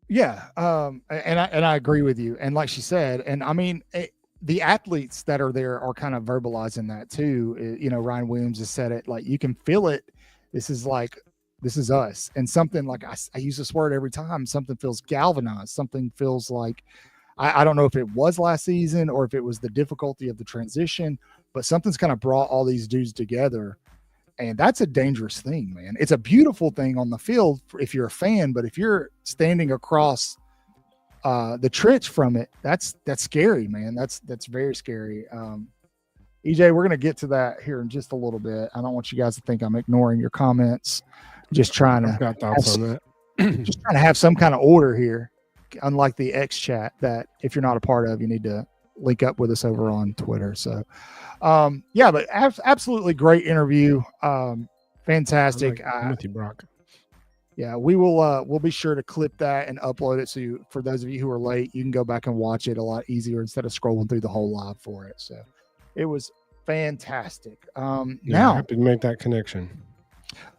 A: Yeah, and I agree with you. And like she said, and I mean, the athletes that are there are kind of verbalizing that too. You know, Ryan Williams has said it. Like, you can feel it. This is us. And something like I use this word every time. Something feels galvanized. Something feels like I don't know if it was last season or if it was the difficulty of the transition, but something's kind of brought all these dudes together. And that's a dangerous thing, man. It's a beautiful thing on the field if you're a fan, but if you're standing across the trench from it, that's scary, man. That's very scary. EJ, we're going to get to that here in just a little bit. I don't want you guys to think I'm ignoring your comments. Just trying to
B: got thoughts on that.
A: Just trying to have some kind of order here, unlike the X chat that if you're not a part of, you need to link up with us over on Twitter. So, yeah, but absolutely great interview. Fantastic.
B: I'm with you, Brock.
A: Yeah, we'll be sure to clip that and upload it. So for those of you who are late, you can go back and watch it a lot easier instead of scrolling through the whole live for it. So it was fantastic. Now
B: happy to make that connection.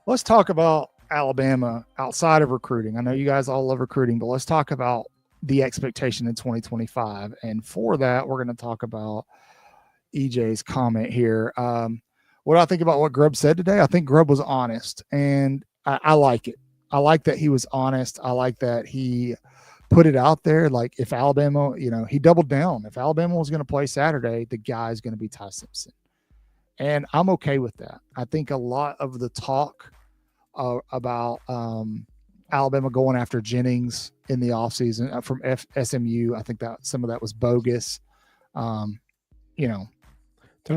A: Let's talk about Alabama outside of recruiting. I know you guys all love recruiting, but let's talk about the expectation in 2025. And for that, we're going to talk about EJ's comment here. What do I think about what Grubb said today? I think Grubb was honest, and I like it. I like that he was honest. I like that he put it out there. Like, if Alabama, he doubled down. If Alabama was going to play Saturday, the guy is going to be Ty Simpson. And I'm okay with that. I think a lot of the talk about Alabama going after Jennings in the offseason from SMU, I think that some of that was bogus.
B: They're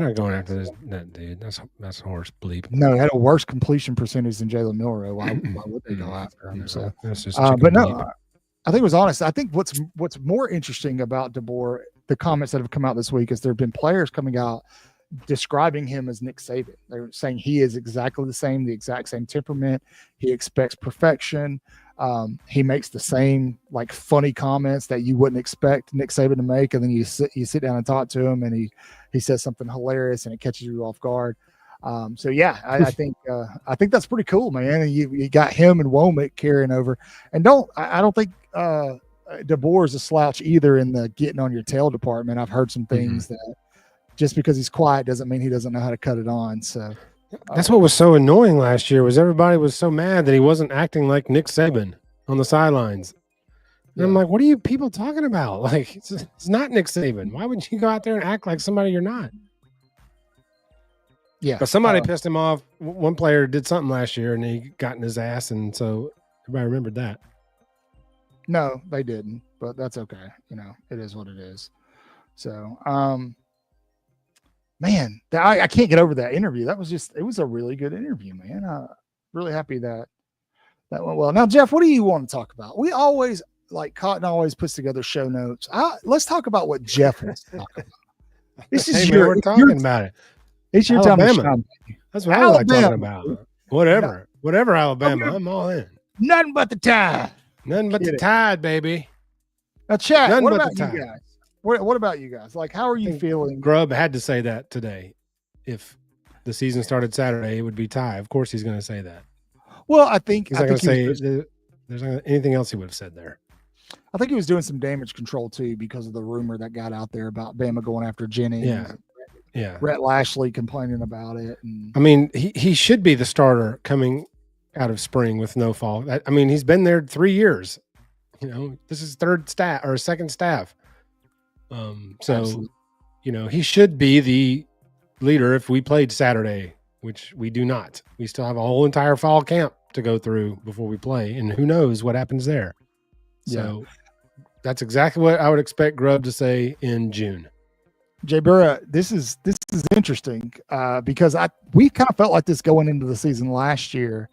B: not going after that dude. That's horse bleep.
A: No, he had a worse completion percentage than Jalen Milroe. Why would they go after him?
B: No,
A: so
B: that's just
A: but no, I think it was honest. I think what's more interesting about DeBoer, the comments that have come out this week, is there have been players coming out describing him as Nick Saban. They're saying he is exactly the exact same temperament. He expects perfection. He makes the same like funny comments that you wouldn't expect Nick Saban to make, and then you sit down and talk to him, and he says something hilarious, and it catches you off guard. So yeah, I think that's pretty cool, man. And you got him and Womack carrying over, and I don't think DeBoer is a slouch either in the getting on your tail department. I've heard some things that just because he's quiet doesn't mean he doesn't know how to cut it on. So
B: that's what was so annoying last year, was everybody was so mad that he wasn't acting like Nick Saban on the sidelines. And I'm like, what are you people talking about? Like, it's not Nick Saban. Why would you go out there and act like somebody you're not?
A: Yeah.
B: But somebody pissed him off. One player did something last year and he got in his ass. And so everybody remembered that.
A: No, they didn't, but that's okay. It is what it is. So, man, I can't get over that interview. It was a really good interview, man. Really happy that went well. Now, Jeff, what do you want to talk about? We always, Cotton always puts together show notes. Let's talk about what Jeff wants to talk about. This is
B: we're talking about it.
A: It's your time to shine.
B: That's what I like talking about. Whatever, Alabama. I'm all in.
A: Nothing but the tide.
B: Nothing but the tide, baby.
A: Now, chat. What about you guys? What about you guys? How are you feeling?
B: Grubb had to say that today. If the season started Saturday, it would be Ty. Of course, he's going to say that.
A: Well, I think
B: he's not going to say there's not anything else he would have said there.
A: I think he was doing some damage control too, because of the rumor that got out there about Bama going after Jennings.
B: Yeah.
A: Rhett Lashley complaining about it. And,
B: I mean, he should be the starter coming out of spring with no fall. I mean, he's been there 3 years. This is second staff. So, he should be the leader if we played Saturday, which we do not. We still have a whole entire fall camp to go through before we play, and who knows what happens there. So That's exactly what I would expect Grubb to say in June.
A: Jay Burra, this is interesting because we kind of felt like this going into the season last year,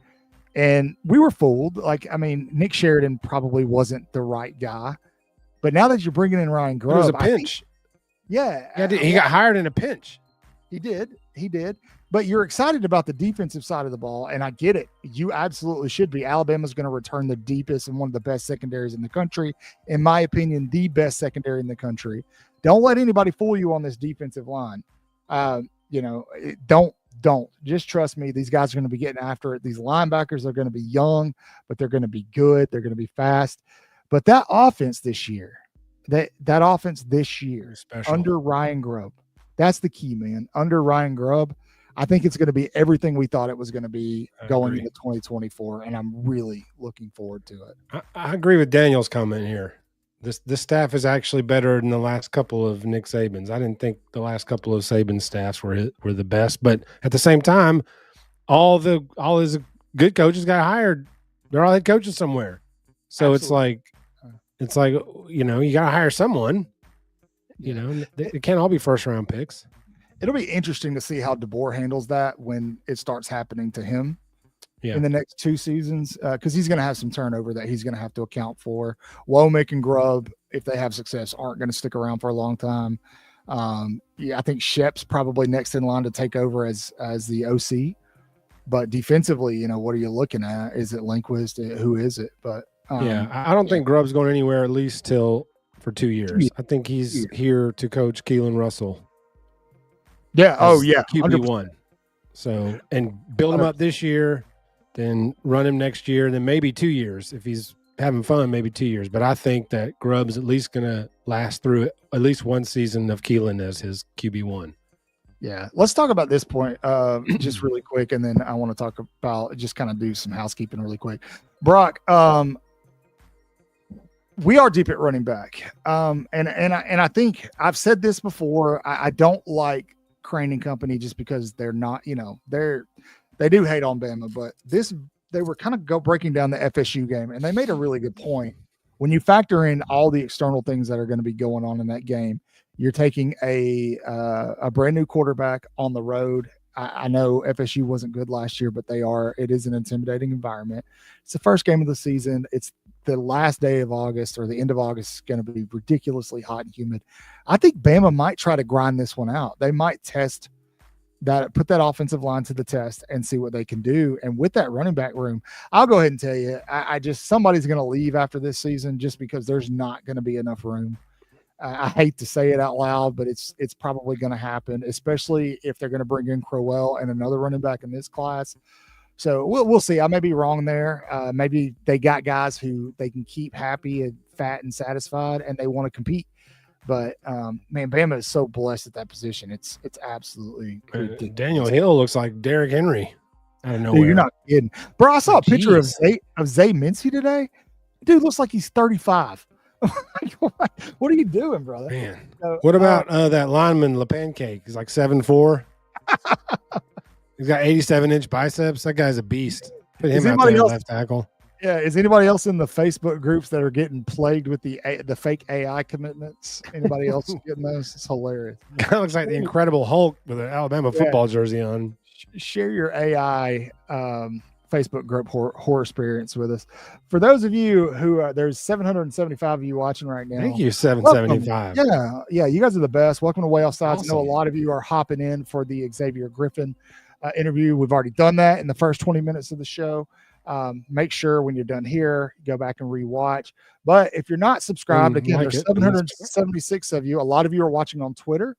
A: and we were fooled. Nick Sheridan probably wasn't the right guy, but now that you're bringing in Ryan Grubb,
B: it was a pinch.
A: He
B: got hired in a pinch.
A: He did. But you're excited about the defensive side of the ball, and I get it. You absolutely should be. Alabama's going to return the deepest and one of the best secondaries in the country. In my opinion, the best secondary in the country. Don't let anybody fool you on this defensive line. Don't. Just trust me. These guys are going to be getting after it. These linebackers are going to be young, but they're going to be good. They're going to be fast. But that offense this year,
B: special.
A: Under Ryan Grubb, that's the key, man. Under Ryan Grubb, I think it's going to be everything we thought it was going to be going into 2024, and I'm really looking forward to it.
B: I agree with Daniel's comment here. This staff is actually better than the last couple of Nick Saban's. I didn't think the last couple of Saban staffs were the best, but at the same time, all his good coaches got hired. They're all head coaches somewhere. So Absolutely. it's like you got to hire someone. It can't all be first round picks.
A: It'll be interesting to see how DeBoer handles that when it starts happening to him in the next 2 seasons, because he's going to have some turnover that he's going to have to account for. Womack and Grubb, if they have success, aren't going to stick around for a long time. I think Shep's probably next in line to take over as the OC. But defensively, what are you looking at? Is it Lindquist? Who is it? But
B: I don't think Grubb's going anywhere at least for 2 years. I think he's here to coach Keelan Russell.
A: Yeah. Oh, yeah.
B: QB1. So, and build him up this year, then run him next year, and then maybe 2 years. If he's having fun, maybe 2 years. But I think that Grubb's at least going to last through at least one season of Keelan as his QB1.
A: Yeah. Let's talk about this point just really quick, and then I want to talk about just kind of do some housekeeping really quick. Brock, we are deep at running back. And I think I've said this before. I don't like Crane and company just because they're not, they do hate on Bama, but they were kind of breaking down the FSU game, and they made a really good point. When you factor in all the external things that are going to be going on in that game, you're taking a brand new quarterback on the road. I know FSU wasn't good last year, but it is an intimidating environment. It's the first game of the season. It's the last day of August, or the end of August, is going to be ridiculously hot and humid. I think Bama might try to grind this one out. They might put that offensive line to the test and see what they can do. And with that running back room, I'll go ahead and tell you, somebody's going to leave after this season just because there's not going to be enough room. I hate to say it out loud, but it's probably going to happen, especially if they're going to bring in Crowell and another running back in this class. So we'll see. I may be wrong there. Maybe they got guys who they can keep happy and fat and satisfied, and they want to compete. But man, Bama is so blessed at that position. It's absolutely ridiculous.
B: Daniel Hill looks like Derrick Henry. I don't know.
A: Dude, you're not kidding, bro. I saw a picture of Zay Mincy today. Dude looks like he's 35. What are you doing, brother?
B: Man, what about that lineman LePancake? He's like 7'4". He's got 87-inch biceps. That guy's a beast. Put him out there left tackle.
A: Yeah, is anybody else in the Facebook groups that are getting plagued with the fake AI commitments? Anybody else getting those? It's hilarious.
B: Guy looks like the Incredible Hulk with an Alabama football jersey on.
A: Share your AI Facebook group horror experience with us. For those of you who there's 775 of you watching right now.
B: Thank you, 775.
A: Yeah, you guys are the best. Welcome to Waaaay Offsides. Awesome. I know a lot of you are hopping in for the Xavier Griffin interview. We've already done that in the first 20 minutes of the show. Make sure when you're done here, go back and rewatch. But if you're not subscribed, again, there's 776 of you. A lot of you are watching on Twitter.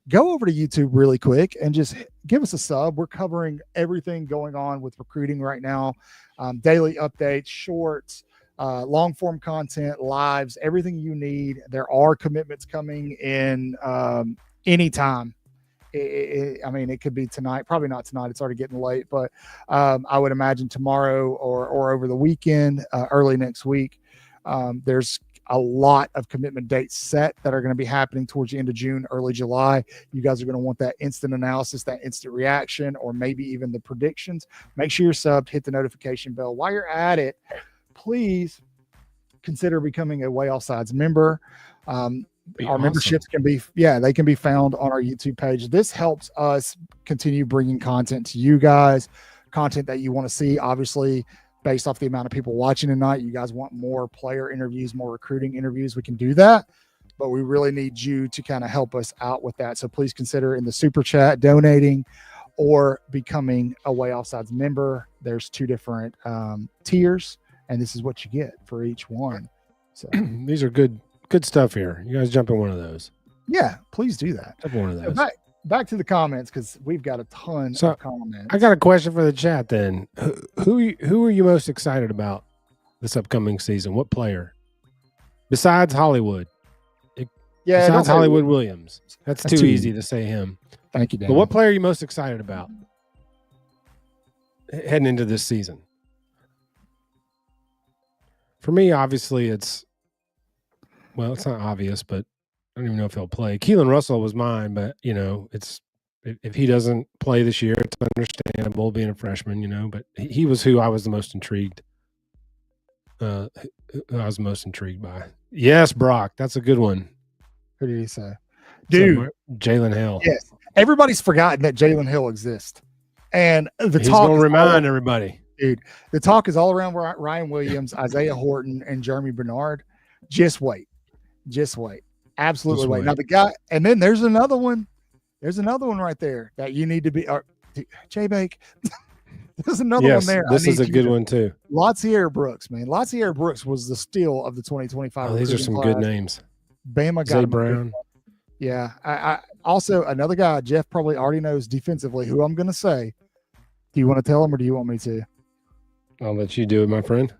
A: Go over to YouTube really quick and just give us a sub. We're covering everything going on with recruiting right now. Daily updates, shorts, long form content, lives, everything you need. There are commitments coming in anytime. It could be tonight, probably not tonight. It's already getting late, but I would imagine tomorrow or over the weekend, early next week. There's a lot of commitment dates set that are going to be happening towards the end of June, early July. You guys are going to want that instant analysis, that instant reaction, or maybe even the predictions. Make sure you're subbed, hit the notification bell. While you're at it, please consider becoming a Waaaay Offsides member. Our
B: awesome.
A: memberships they can be found on our YouTube page. This helps us continue bringing content to you guys, content that you want to see. Obviously, based off the amount of people watching tonight, you guys want more player interviews, more recruiting interviews. We can do that, but we really need you to kind of help us out with that. So please consider in the super chat donating or becoming a Waaaay Offsides member. There's 2 different tiers, and this is what you get for each one. So
B: these are good stuff here. You guys jump in one of those.
A: Yeah, please do that.
B: Jump in one of those.
A: Back to the comments, because we've got a ton of comments.
B: I got a question for the chat then. Who are you most excited about this upcoming season? What player? Besides Hollywood. Besides Hollywood Williams. That's too easy to say him.
A: Thank you, Dan.
B: But what player are you most excited about heading into this season? For me, obviously, it's not obvious, but I don't even know if he'll play. Keelan Russell was mine, but it's if he doesn't play this year, it's understandable being a freshman, but he was who I was the most intrigued. Who I was most intrigued by. Yes, Brock, that's a good one.
A: Who did he say? Dude,
B: Jalen Hill.
A: Yes. Everybody's forgotten that Jalen Hill exists. And
B: he's going to remind everybody.
A: Dude, the talk is all around Ryan Williams, Isaiah Horton, and Jeremy Bernard. Just wait. Absolutely wait. Now the guy, and then there's another one. There's another one right there that you need to be. J-Bake. There's another one there.
B: This is a good one too.
A: Lotzier Brooks, man. Lotzier Brooks was the steal of the 2025.
B: These are some good names.
A: Bama got
B: Zay Brown.
A: Yeah. I also another guy Jeff probably already knows defensively who I'm going to say. Do you want to tell him or do you want me to?
B: I'll let you do it, my friend.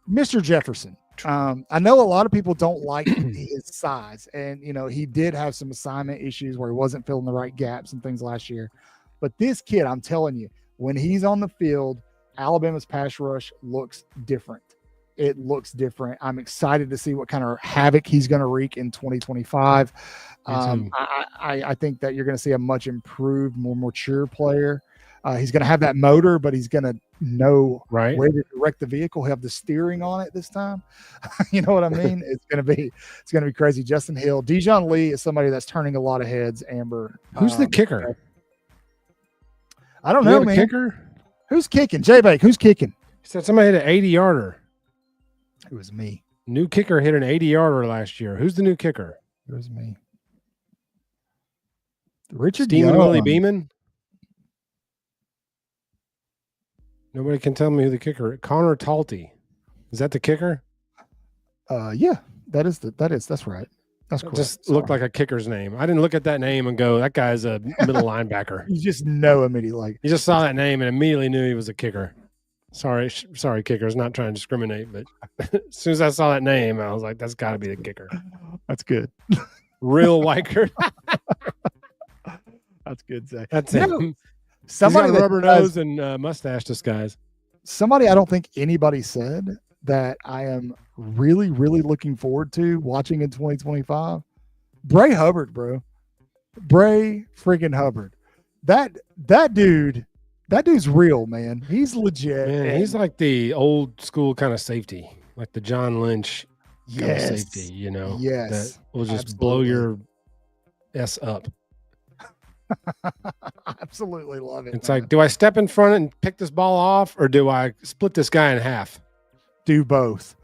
A: Mr. Jefferson. I know a lot of people don't like his size, and he did have some assignment issues where he wasn't filling the right gaps and things last year. But this kid, I'm telling you, when he's on the field, Alabama's pass rush looks different. It looks different. I'm excited to see what kind of havoc he's going to wreak in 2025. I think that you're going to see a much improved, more mature player. He's going to have that motor, but he's going to know where to direct the vehicle. He'll have the steering on it this time. You know what I mean? It's going to be crazy. Justin Hill, Dijon Lee is somebody that's turning a lot of heads. Amber,
B: who's the kicker?
A: I don't know, man.
B: Kicker?
A: Who's kicking? J-Bake, who's kicking?
B: He said somebody hit an 80-yarder.
A: It was me.
B: New kicker hit an 80-yarder last year. Who's the new kicker?
A: It was me. Richard
B: Steven Willie Beeman? Nobody can tell me who the kicker is. Connor Talty. Is that the kicker?
A: Yeah, that's right. That's correct.
B: Just looked like a kicker's name. I didn't look at that name and go, that guy's a middle linebacker.
A: You just know immediately.
B: You just saw that name and immediately knew he was a kicker. Sorry, kickers, not trying to discriminate, but as soon as I saw that name, I was like, that's got to be the kicker.
A: That's good.
B: Real Weichert.
A: That's good, Zach.
B: That's it.
A: Somebody
B: got rubber nose and mustache disguise.
A: Somebody I don't think anybody said that I am really, really looking forward to watching in 2025. Bray Hubbard, bro. Bray freaking Hubbard. That dude's real, man. He's legit.
B: Man, he's like the old school kind of safety, like the John Lynch kind of safety,
A: Yes.
B: that will just blow your S up.
A: Absolutely love it.
B: It's like, do I step in front and pick this ball off, or do I split this guy in half?
A: Do both.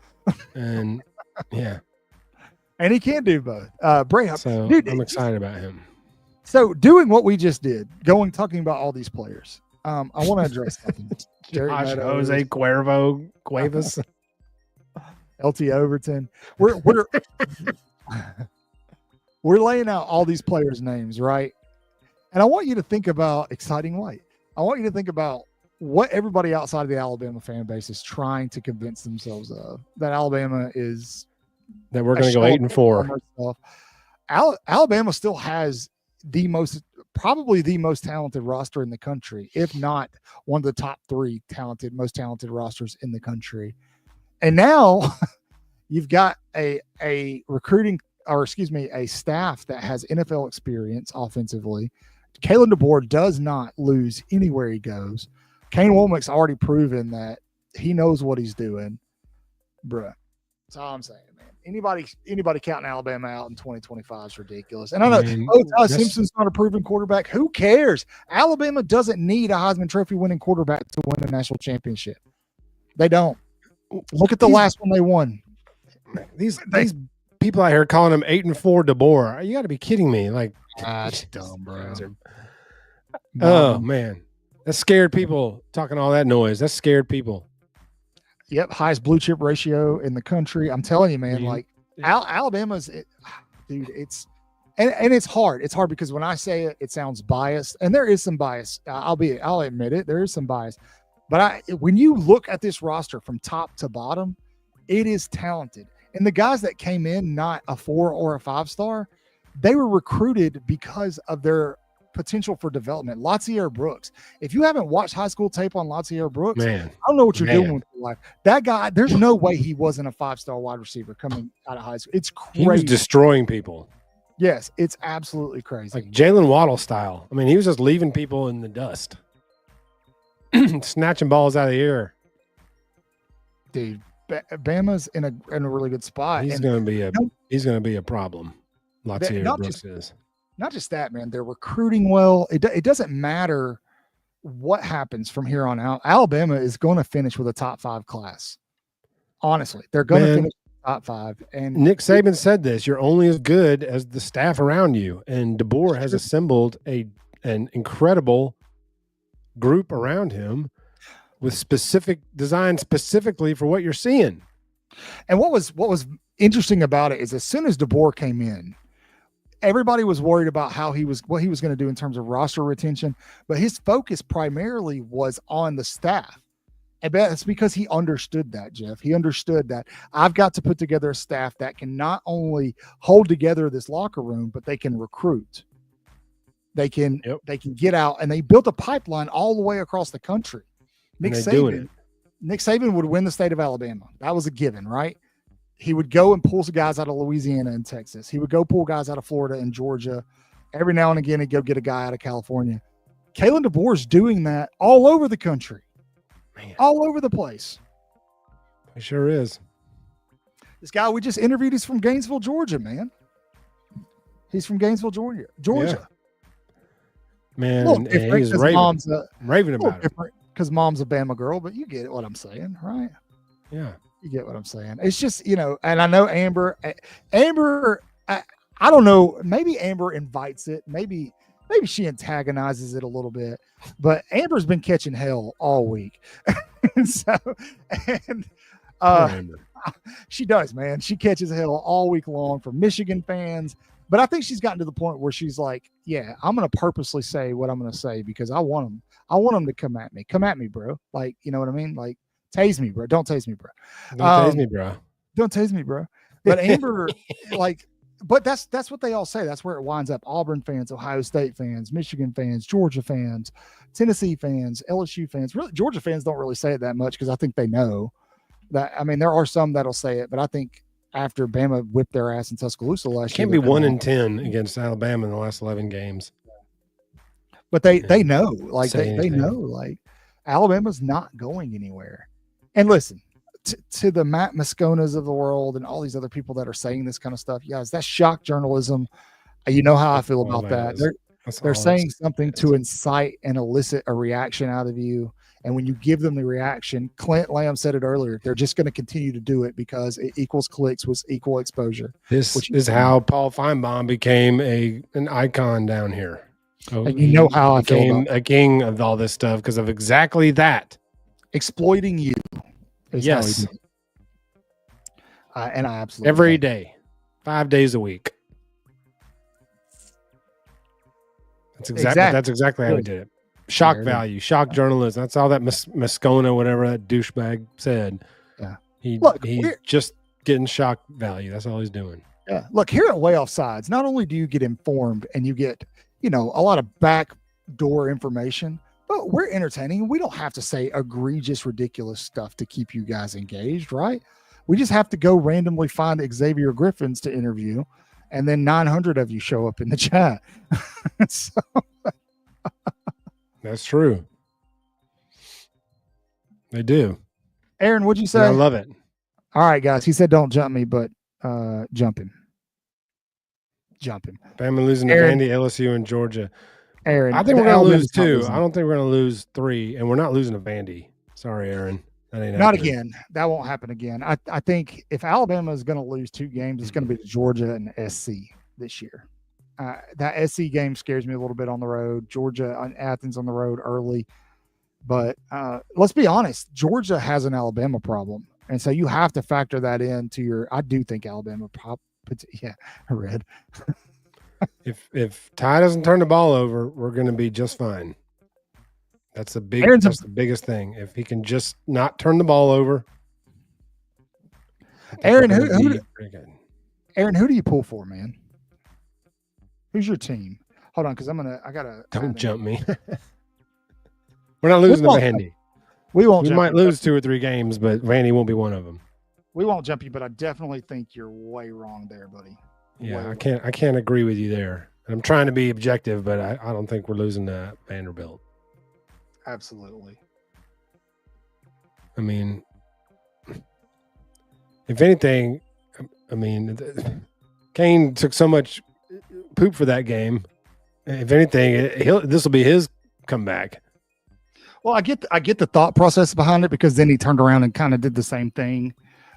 B: And yeah.
A: And he can do both. Bray Hubbard.
B: So
A: dude,
B: I'm excited about him.
A: So doing what we just did, talking about all these players, I want to address something.
B: Josh Jose Cuevas,
A: LT Overton. We're laying out all these players' names, right? And I want you to think about Exciting White. I want you to think about what everybody outside of the Alabama fan base is trying to convince themselves of. That Alabama is
B: that we're going to go 8-4.
A: Alabama still has probably the most talented roster in the country, if not one of the top 3 most talented rosters in the country. And now you've got a staff that has NFL experience offensively. Kalen DeBoer does not lose anywhere he goes. Kane Womack's already proven that he knows what he's doing. Bruh. That's all I'm saying, man. Anybody counting Alabama out in 2025 is ridiculous. And I know, Ty Simpson's not a proven quarterback. Who cares? Alabama doesn't need a Heisman Trophy winning quarterback to win a national championship. They don't. Look at the last one they won.
B: These people out here calling him 8-4 DeBoer. You got to be kidding me! Like,
A: that's dumb, bro.
B: Oh man, that scared people talking all that noise. That scared people.
A: Yep, highest blue chip ratio in the country. I'm telling you, man. Like Alabama's, dude. And it's hard. It's hard because when I say it, it sounds biased, and there is some bias. I'll admit it. There is some bias. But when you look at this roster from top to bottom, it is talented. And the guys that came in, not a 4 or a 5-star, they were recruited because of their potential for development. Latsier Brooks. If you haven't watched high school tape on Latsier Brooks,
B: man,
A: I don't know what you're doing with your life. That guy, there's no way he wasn't a 5-star wide receiver coming out of high school. It's crazy.
B: He was destroying people.
A: Yes, it's absolutely crazy.
B: Like Jalen Waddle style. I mean, he was just leaving people in the dust. Snatching balls out of the air.
A: Dude, Bama's in a really good spot.
B: He's going to be a problem. Latsier Brooks is.
A: Not just that, man. They're recruiting well. It doesn't matter what happens from here on out. Alabama is going to finish with a top 5 class. Honestly, they're going to finish top 5. And
B: Nick Saban said this: "You're only as good as the staff around you." And DeBoer has assembled an incredible group around him with specific design specifically for what you're seeing.
A: And what was interesting about it is as soon as DeBoer came in, everybody was worried about what he was going to do in terms of roster retention, but his focus primarily was on the staff. And that's because he understood that, Jeff. He understood that I've got to put together a staff that can not only hold together this locker room, but they can recruit. They can get out, and they built a pipeline all the way across the country. Nick Saban would win the state of Alabama. That was a given, right? He would go and pull some guys out of Louisiana and Texas. He would go pull guys out of Florida and Georgia. Every now and again, he'd go get a guy out of California. Kalen DeBoer's doing that all over the country, all over the place.
B: He sure is.
A: This guy we just interviewed is from Gainesville, Georgia, man. He's from Gainesville, Georgia.
B: Yeah. Man, and he's raving about it.
A: Because mom's a Bama girl, but you get what I'm saying, right?
B: Yeah.
A: You get what I'm saying. It's just, and I know Amber, I don't know, maybe Amber invites it. Maybe she antagonizes it a little bit, but Amber's been catching hell all week. She does, man. She catches hell all week long from Michigan fans. But I think she's gotten to the point where she's like, yeah, I'm going to purposely say what I'm going to say because I want them. I want them to come at me. Come at me, bro. Like, you know what I mean? Like, tase me, bro. Don't tase me, bro.
B: Don't tase me, bro.
A: Don't tase me, bro. But Amber, but that's what they all say. That's where it winds up. Auburn fans, Ohio State fans, Michigan fans, Georgia fans, Tennessee fans, LSU fans. Really, Georgia fans don't really say it that much because I think they know that. I mean, there are some that'll say it, but I think after Bama whipped their ass in Tuscaloosa last year,
B: can't be 1-10 against Alabama in the last 11 games.
A: But they know, like they know, like Alabama's not going anywhere. And listen, to the Matt Mosconas of the world and all these other people that are saying this kind of stuff, guys, that's shock journalism. You know how I feel about that. They're saying something to incite and elicit a reaction out of you. And when you give them the reaction, Clint Lamb said it earlier, they're just going to continue to do it because it equals clicks with equal exposure.
B: This is how Paul Feinbaum became an icon down here.
A: So and you know how I
B: became a king of all this stuff because of exactly that.
A: Exploiting you.
B: Yes.
A: And I absolutely
B: every day, 5 days a week. That's exactly how we did it. Shock value, shock journalism. That's all that Moscona, whatever that douchebag said.
A: Yeah.
B: He's just getting shock value. That's all he's doing.
A: Yeah. Look, here at Waaaay Offsides, not only do you get informed and you get, a lot of backdoor information, but we're entertaining. We don't have to say egregious, ridiculous stuff to keep you guys engaged, right? We just have to go randomly find Xavier Griffins to interview, and then 900 of you show up in the chat. So
B: that's true. They do.
A: Aaron, what'd you say?
B: And I love it.
A: All right, guys. He said don't jump me, but jump him. Jump him.
B: Bama losing to
A: Aaron.
B: Vandy, LSU, and Georgia.
A: Aaron,
B: I think we're going to lose
A: Alabama's not
B: 2.
A: losing.
B: I don't think we're going to lose 3, and we're not losing to Vandy. Sorry, Aaron. That ain't
A: Not
B: happening.
A: again. That won't happen again. I think if Alabama is going to lose 2 games, it's going to be to Georgia and SC this year. That SC game scares me a little bit on the road. Georgia and Athens on the road early. But let's be honest, Georgia has an Alabama problem. And so you have to factor that into your – I do think Alabama yeah, I read.
B: If Ty doesn't turn the ball over, we're going to be just fine. That's the biggest thing. If he can just not turn the ball over.
A: Aaron, who do you pull for, man? Who's your team? Hold on, because I gotta.
B: Don't jump me. We're not losing to Vandy.
A: We won't.
B: We might lose 2 or 3 games, but Vandy won't be one of them.
A: We won't jump you, but I definitely think you're way wrong there, buddy.
B: Yeah, I can't agree with you there. I'm trying to be objective, but I don't think we're losing to Vanderbilt.
A: Absolutely.
B: I mean, if anything, Kane took so much poop for that game. If anything, this will be his comeback.
A: Well, I get the thought process behind it, because then he turned around and kind of did the same thing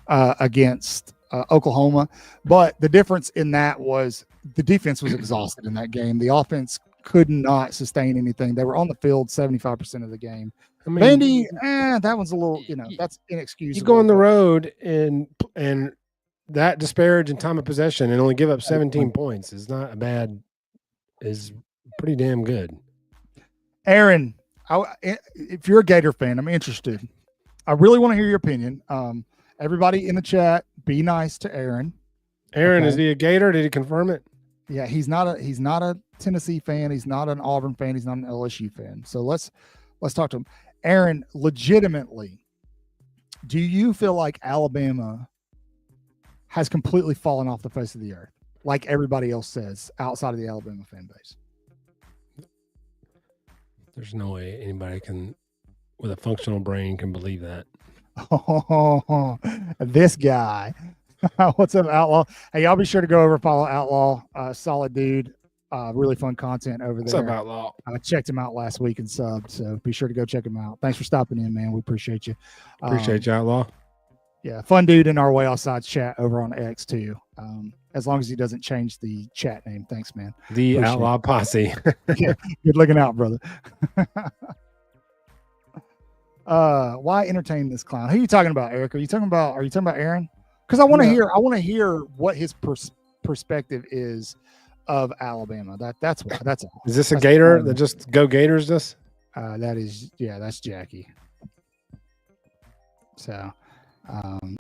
A: against Oklahoma. But the difference in that was the defense was exhausted in that game. The offense could not sustain anything. They were on the field 75% of the game. Vandy, that one's a little, that's inexcusable.
B: You go on the road and that disparage in time of possession and only give up 17 points is not a bad, is pretty damn good.
A: Aaron, if you're a Gator fan, I'm interested. I really want to hear your opinion. Everybody in the chat, be nice to Aaron.
B: Aaron, okay. Is he a Gator? Did he confirm it?
A: Yeah, he's not a Tennessee fan. He's not an Auburn fan. He's not an LSU fan. So let's talk to him. Aaron, legitimately, do you feel like Alabama has completely fallen off the face of the earth, like everybody else says, outside of the Alabama fan base?
B: There's no way anybody with a functional brain can believe that.
A: Oh, this guy. What's up, Outlaw? Hey, y'all be sure to go over and follow Outlaw. Solid dude. Really fun content over there.
B: What's up, Outlaw?
A: I checked him out last week and subbed, so be sure to go check him out. Thanks for stopping in, man. We appreciate you.
B: Appreciate you, Outlaw.
D: Yeah, fun dude in our Waaaay Offsides chat over on X too. As long as he doesn't change the chat name. Thanks, man.
B: The
D: Appreciate
B: Outlaw Posse.
D: Yeah, good looking out, brother. Why entertain this clown? Who are you talking about, Eric? Are you talking about Aaron? Because I want to hear what his perspective is of Alabama. That's all.
B: Is this a Gator that just go Gators this?
D: That's Jackie. So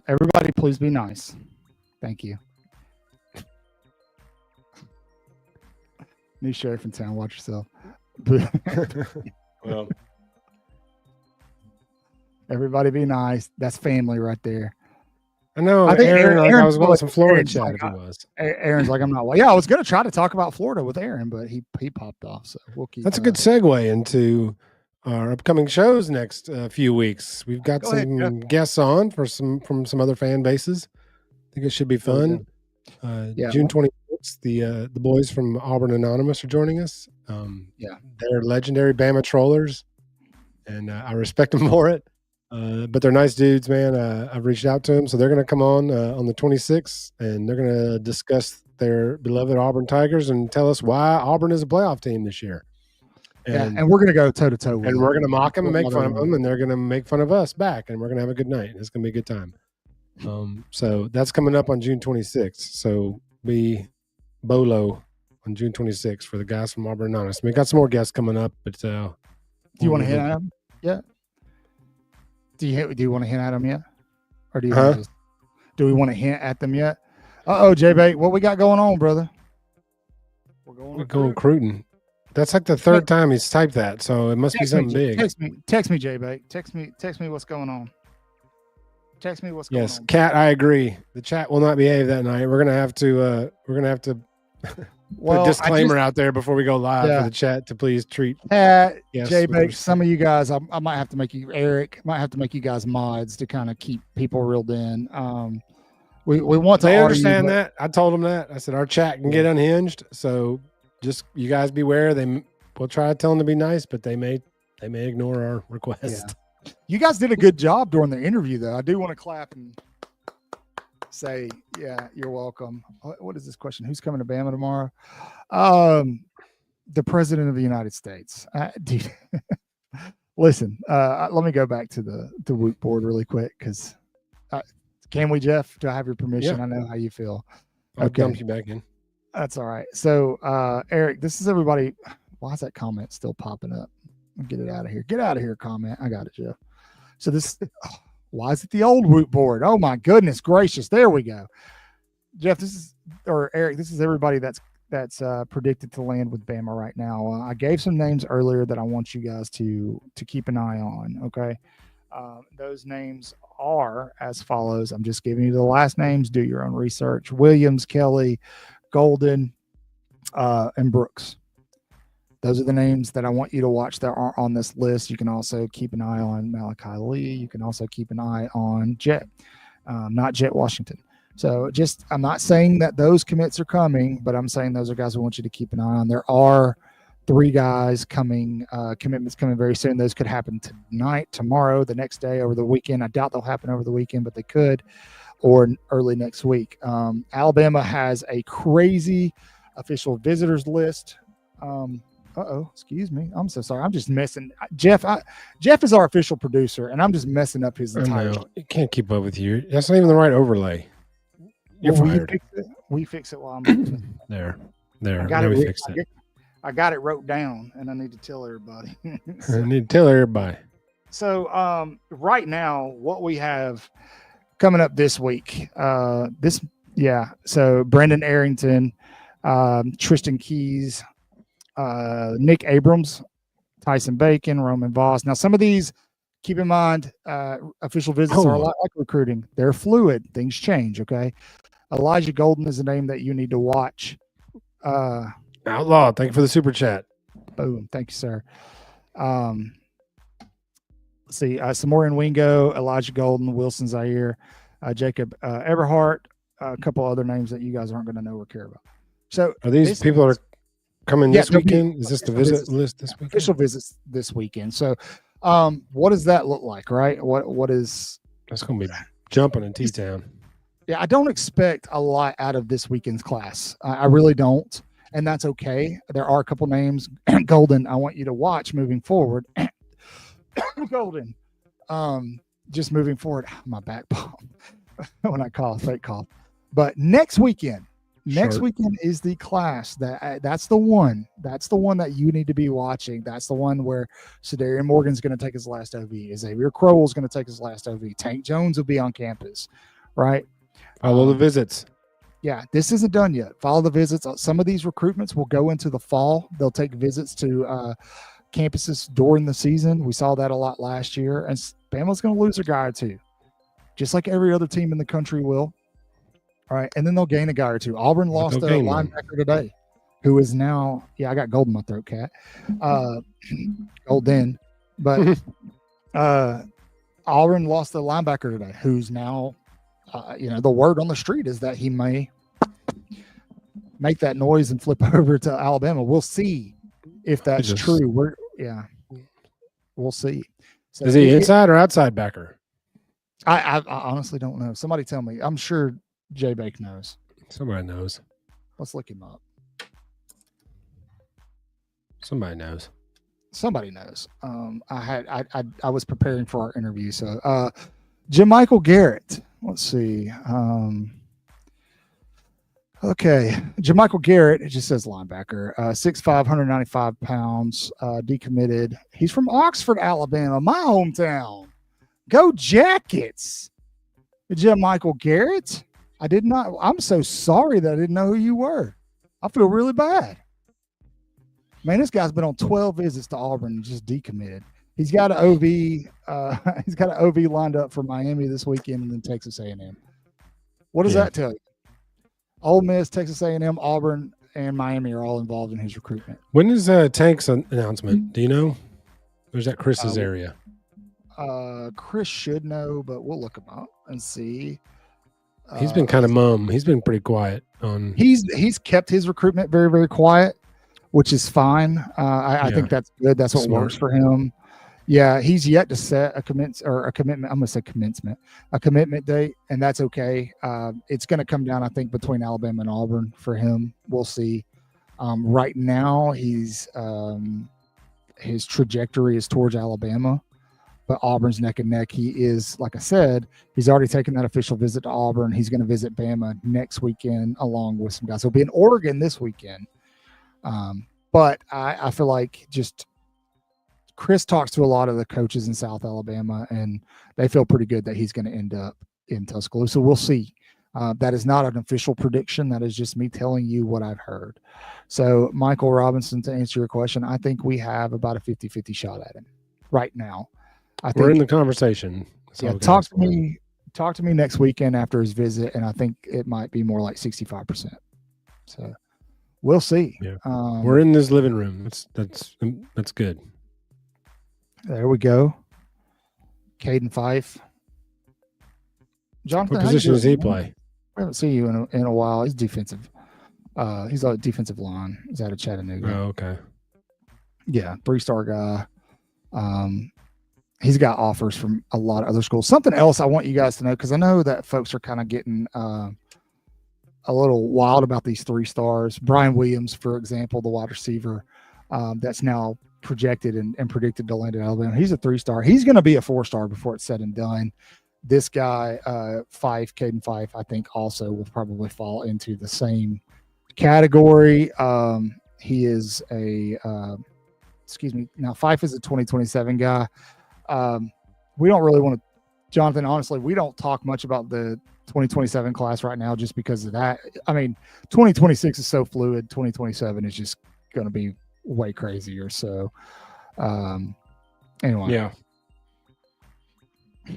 D: everybody please be nice. Thank you. New sheriff in town, watch yourself.
B: Well,
D: everybody be nice. That's family right there.
B: I know. I think Aaron I was wanting some Florida chat if he was.
D: Aaron's like, I'm not. Yeah, I was going to try to talk about Florida with Aaron, but he popped off. So we'll keep.
B: That's a good segue into our upcoming shows next few weeks. We've got some guests on from some other fan bases. I think it should be fun. June 26th, the boys from Auburn Anonymous are joining us. They're legendary Bama trollers, and I respect them for it. But they're nice dudes, man. I've reached out to them, so they're going to come on the 26th, and they're going to discuss their beloved Auburn Tigers and tell us why Auburn is a playoff team this year.
D: And we're going to go toe to toe with them.
B: And we're going to mock them and make fun of them, and they're going to make fun of us back, and we're going to have a good night. It's going to be a good time. So that's coming up on June 26th. So be Bolo on June 26th for the guys from Auburn Anonymous. We got some more guests coming up, but
D: do you want to hit at them? Yeah. Do you want to hint at them yet, or do you? Do we want to hint at them yet? J-Bait, what we got going on, brother?
B: We're going recruiting. That's like the third time he's typed that, so it must be something big.
D: Text me, J-Bait. Text me what's going on. Text me what's going on.
B: Yes, Kat, I agree. The chat will not behave that night. We're gonna have to Put a disclaimer out there before we go live for the chat to please treat.
A: J-Bake, some of you guys, I might have to make you, Eric, might have to make you guys mods to kind of keep people reeled in. We want to.
B: They understand that. I told them that. I said our chat can get unhinged, so just you guys beware. We'll try to tell them to be nice, but they may ignore our request.
A: Yeah. You guys did a good job during the interview, though. I do want to clap and say, yeah, you're welcome. What is this question? Who's coming to Bama tomorrow? The President of the United States. Dude, listen, let me go back to the Woot board really quick because can we, Jeff? Do I have your permission? Yeah. I know how you feel.
B: I'll dump you back in.
A: That's all right. So, Eric, this is everybody. Why is that comment still popping up? Get it out of here. Get out of here, comment. I got it, Jeff. So this, why is it the old Woot board? Oh my goodness gracious. There we go. Jeff, Eric, this is everybody that's predicted to land with Bama right now. I gave some names earlier that I want you guys to keep an eye on. Okay. Those names are as follows. I'm just giving you the last names. Do your own research. Williams, Kelly, Golden, and Brooks. Those are the names that I want you to watch that are on this list. You can also keep an eye on Malachi Lee. You can also keep an eye on Jet, not Jet Washington. So I'm not saying that those commits are coming, but I'm saying those are guys I want you to keep an eye on. There are 3 guys commitments coming very soon. Those could happen tonight, tomorrow, the next day, over the weekend. I doubt they'll happen over the weekend, but they could, or early next week. Alabama has a crazy official visitors list. Excuse me. I'm so sorry. I'm just messing. Jeff is our official producer, and I'm just messing up his entire.
B: You can't keep up with you. That's not even the right overlay. You're fired.
A: Will you fix it while I'm
B: there?
A: We fixed it. I got it wrote down, and I need to tell everybody. So, right now, what we have coming up this week, so Brendan Arrington, Tristan Keys, Nick Abrams, Tyson Bacon, Roman Voss. Now, some of these, keep in mind, official visits are a lot like recruiting. They're fluid. Things change, okay? Elijah Golden is a name that you need to watch.
B: Outlaw, thank you for the super chat.
A: Boom. Thank you, sir. Let's see. Samorian Wingo, Elijah Golden, Wilson Zaire, Jacob Eberhardt, a couple other names that you guys aren't going to know or care about. So
B: are these people that are coming this weekend? Is this the visit list this weekend?
A: Official visits this weekend. So what does that look like, right? What is
B: that's going to be jumping in T-Town.
A: Yeah, I don't expect a lot out of this weekend's class. I really don't, and that's okay. There are a couple names, Golden, I want you to watch moving forward. Golden, just moving forward. My back pop when I cough, fake cough. But next weekend is the class that's the one that you need to be watching. That's the one where Sadarian Morgan's going to take his last OV. Xavier Crowell's going to take his last OV. Tank Jones will be on campus, right?
B: Follow the visits.
A: Yeah, this isn't done yet. Follow the visits. Some of these recruitments will go into the fall. They'll take visits to campuses during the season. We saw that a lot last year. And Bama's going to lose a guy or two, just like every other team in the country will. All right, and then they'll gain a guy or two. Auburn lost a linebacker today, who is now I got gold in my throat, cat. Golden, but Auburn lost a linebacker today, who's now, the word on the street is that he may make that noise and flip over to Alabama. We'll see if that's true. We'll see. So
B: is he inside or outside backer?
A: I honestly don't know. Somebody tell me. I'm sure J-Bake knows.
B: Somebody knows.
A: Let's look him up.
B: Somebody knows.
A: I was preparing for our interview. So Jim Michael Garrett. Let's see. Okay. Jim Michael Garrett, it just says linebacker. 6'5", 195 pounds, decommitted. He's from Oxford, Alabama, my hometown. Go Jackets. Jim Michael Garrett. I'm so sorry that I didn't know who you were. I feel really bad. Man, this guy's been on 12 visits to Auburn and just decommitted. He's got an OV. He's got an OV lined up for Miami this weekend and then Texas A&M. What does that tell you? Ole Miss, Texas A&M, Auburn, and Miami are all involved in his recruitment.
B: When is Tank's announcement? Do you know? Or is that Chris's area?
A: Chris should know, but we'll look him up and see.
B: He's been kind of mum. He's been pretty quiet on.
A: He's kept his recruitment very, very quiet, which is fine. I think that's good. That's what works for him. Yeah, he's yet to set a commitment. I'm going to say a commitment date, and that's okay. It's going to come down, I think, between Alabama and Auburn for him. We'll see. Right now, his trajectory is towards Alabama, but Auburn's neck and neck. He is, like I said, he's already taken that official visit to Auburn. He's going to visit Bama next weekend along with some guys. He'll be in Oregon this weekend. But I feel like just Chris talks to a lot of the coaches in South Alabama, and they feel pretty good that he's going to end up in Tuscaloosa. We'll see. That is not an official prediction. That is just me telling you what I've heard. So, Michael Robinson, to answer your question, I think we have about a 50-50 shot at him right now.
B: We're in the conversation.
A: Yeah, talk to me next weekend after his visit, and I think it might be more like 65%. So, we'll see.
B: Yeah. We're in this living room. That's good.
A: There we go. Caden Fife. Jonathan,
B: what position does he play?
A: We haven't seen you in a while. He's defensive. He's on defensive line. He's out of Chattanooga.
B: Oh, okay.
A: Yeah, 3-star guy. He's got offers from a lot of other schools. Something else I want you guys to know, because I know that folks are kind of getting a little wild about these 3 stars. Brian Williams, for example, the wide receiver, that's now projected and predicted to land at Alabama. He's a 3-star. He's going to be a 4-star before it's said and done. This guy, Caden Fife, I think also will probably fall into the same category. He is now Fife is a 2027 guy. We don't really want to, Jonathan, honestly, we don't talk much about the 2027 class right now just because of that. I mean, 2026 is so fluid. 2027 is just going to be way crazier. So, anyway.
B: Yeah.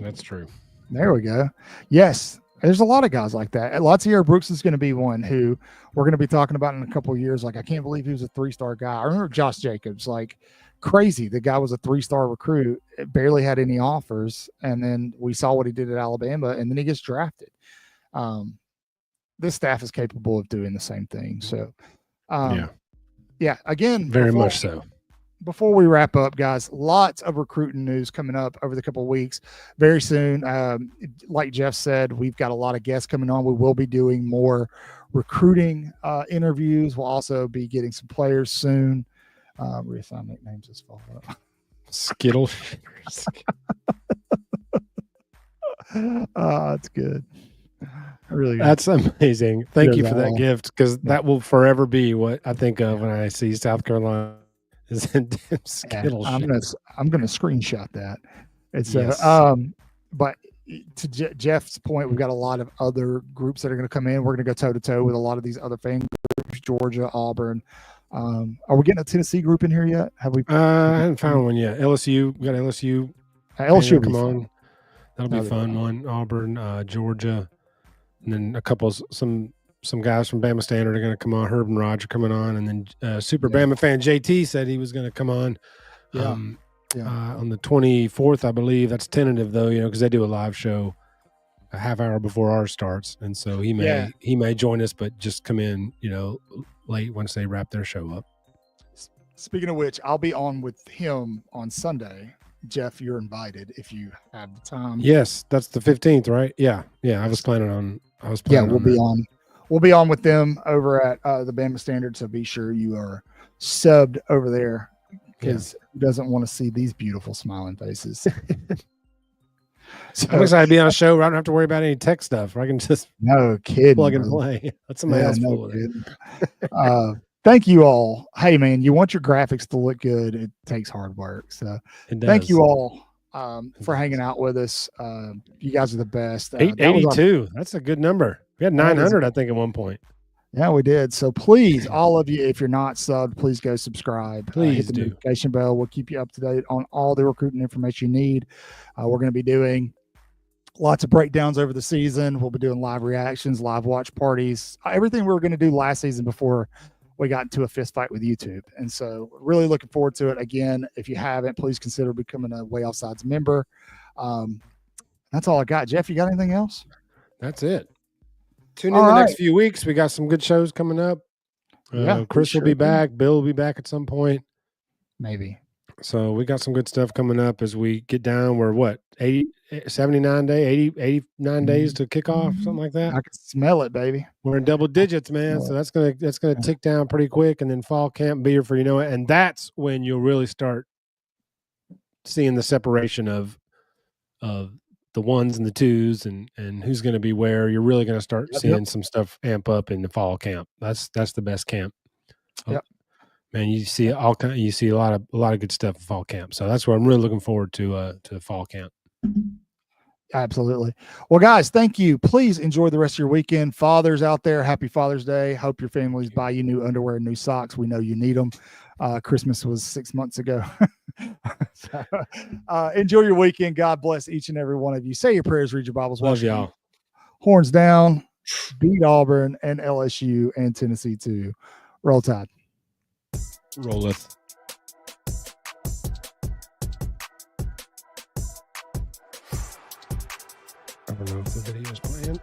B: That's true.
A: There we go. Yes, there's a lot of guys like that. Latsier Brooks is going to be one who we're going to be talking about in a couple of years. Like, I can't believe he was a 3-star guy. I remember Josh Jacobs, like crazy. The guy was a 3-star recruit, barely had any offers. And then we saw what he did at Alabama, and then he gets drafted. This staff is capable of doing the same thing. So, yeah, again,
B: very much so.
A: Before we wrap up, guys, lots of recruiting news coming up over the couple of weeks. Very soon, like Jeff said, we've got a lot of guests coming on. We will be doing more recruiting interviews. We'll also be getting some players soon. Reassign nicknames as follow.
B: Skittle.
A: It's good. Really good.
B: That's amazing. Thank you for that gift, because that will forever be what I think of when I see South Carolina. Is in Skittles.
A: I'm gonna screenshot that. It's
B: yes.
A: But to Jeff's point, we've got a lot of other groups that are going to come in. We're going to go toe to toe with a lot of these other fan groups: Georgia, Auburn. Are we getting a Tennessee group in here yet? Have we?
B: I haven't found one yet. LSU, we got LSU.
A: LSU,
B: come on. That'll be a fun one. Auburn, Georgia, and then a couple some guys from Bama Standard are going to come on. Herb and Roger coming on, and then Super Bama fan JT said he was going to come on. On the 24th, I believe. That's tentative though, because they do a live show a half hour before ours starts, and so he may join us, but just come in, late once they wrap their show up.
A: Speaking of which, I'll be on with him on Sunday. Jeff, you're invited if you have the time.
B: Yes, that's the 15th, right? Yeah. I was planning on.
A: We'll be on with them over at the Bama Standard, so be sure you are subbed over there, because who doesn't want to see these beautiful smiling faces? So,
B: I'm excited to be on a show where I don't have to worry about any tech stuff. Where I can just plug and play. That's somebody else.
A: Thank you all. Hey, man, you want your graphics to look good. It takes hard work. So thank you all for hanging out with us. You guys are the best.
B: 882. That's a good number. We had 900, I think, at one point.
A: Yeah, we did. So please, all of you, if you're not subbed, please go subscribe.
B: Please
A: hit the notification bell. We'll keep you up to date on all the recruiting information you need. We're going to be doing lots of breakdowns over the season. We'll be doing live reactions, live watch parties, everything we were going to do last season before we got into a fist fight with YouTube. And so really looking forward to it. Again, if you haven't, please consider becoming a Waaaay Offsides member. That's all I got. Jeff, you got anything else?
B: That's it. Tune in the next few weeks. We got some good shows coming up. Chris will be back. Bill will be back at some point.
A: Maybe.
B: So we got some good stuff coming up as we get down. We're what, 79 days, 89 days to kick off, something like that.
A: I can smell it, baby.
B: We're in double digits, man. So that's gonna tick down pretty quick, and then fall camp be here for it. And that's when you'll really start seeing the separation of the ones and the twos and who's going to be where. You're really going to start seeing some stuff amp up in the fall camp. That's the best camp.
A: Yep.
B: Man, you see a lot of good stuff in fall camp. So that's what I'm really looking forward to fall camp.
A: Absolutely. Well, guys, thank you. Please enjoy the rest of your weekend. Fathers out there, happy Father's Day. Hope your families buy you new underwear and new socks. We know you need them. Christmas was 6 months ago. So, enjoy your weekend. God bless each and every one of you. Say your prayers, read your Bibles.
B: Love y'all.
A: Horns down. Beat Auburn and LSU and Tennessee too. Roll Tide.
B: Rolleth. I don't know if the video is playing.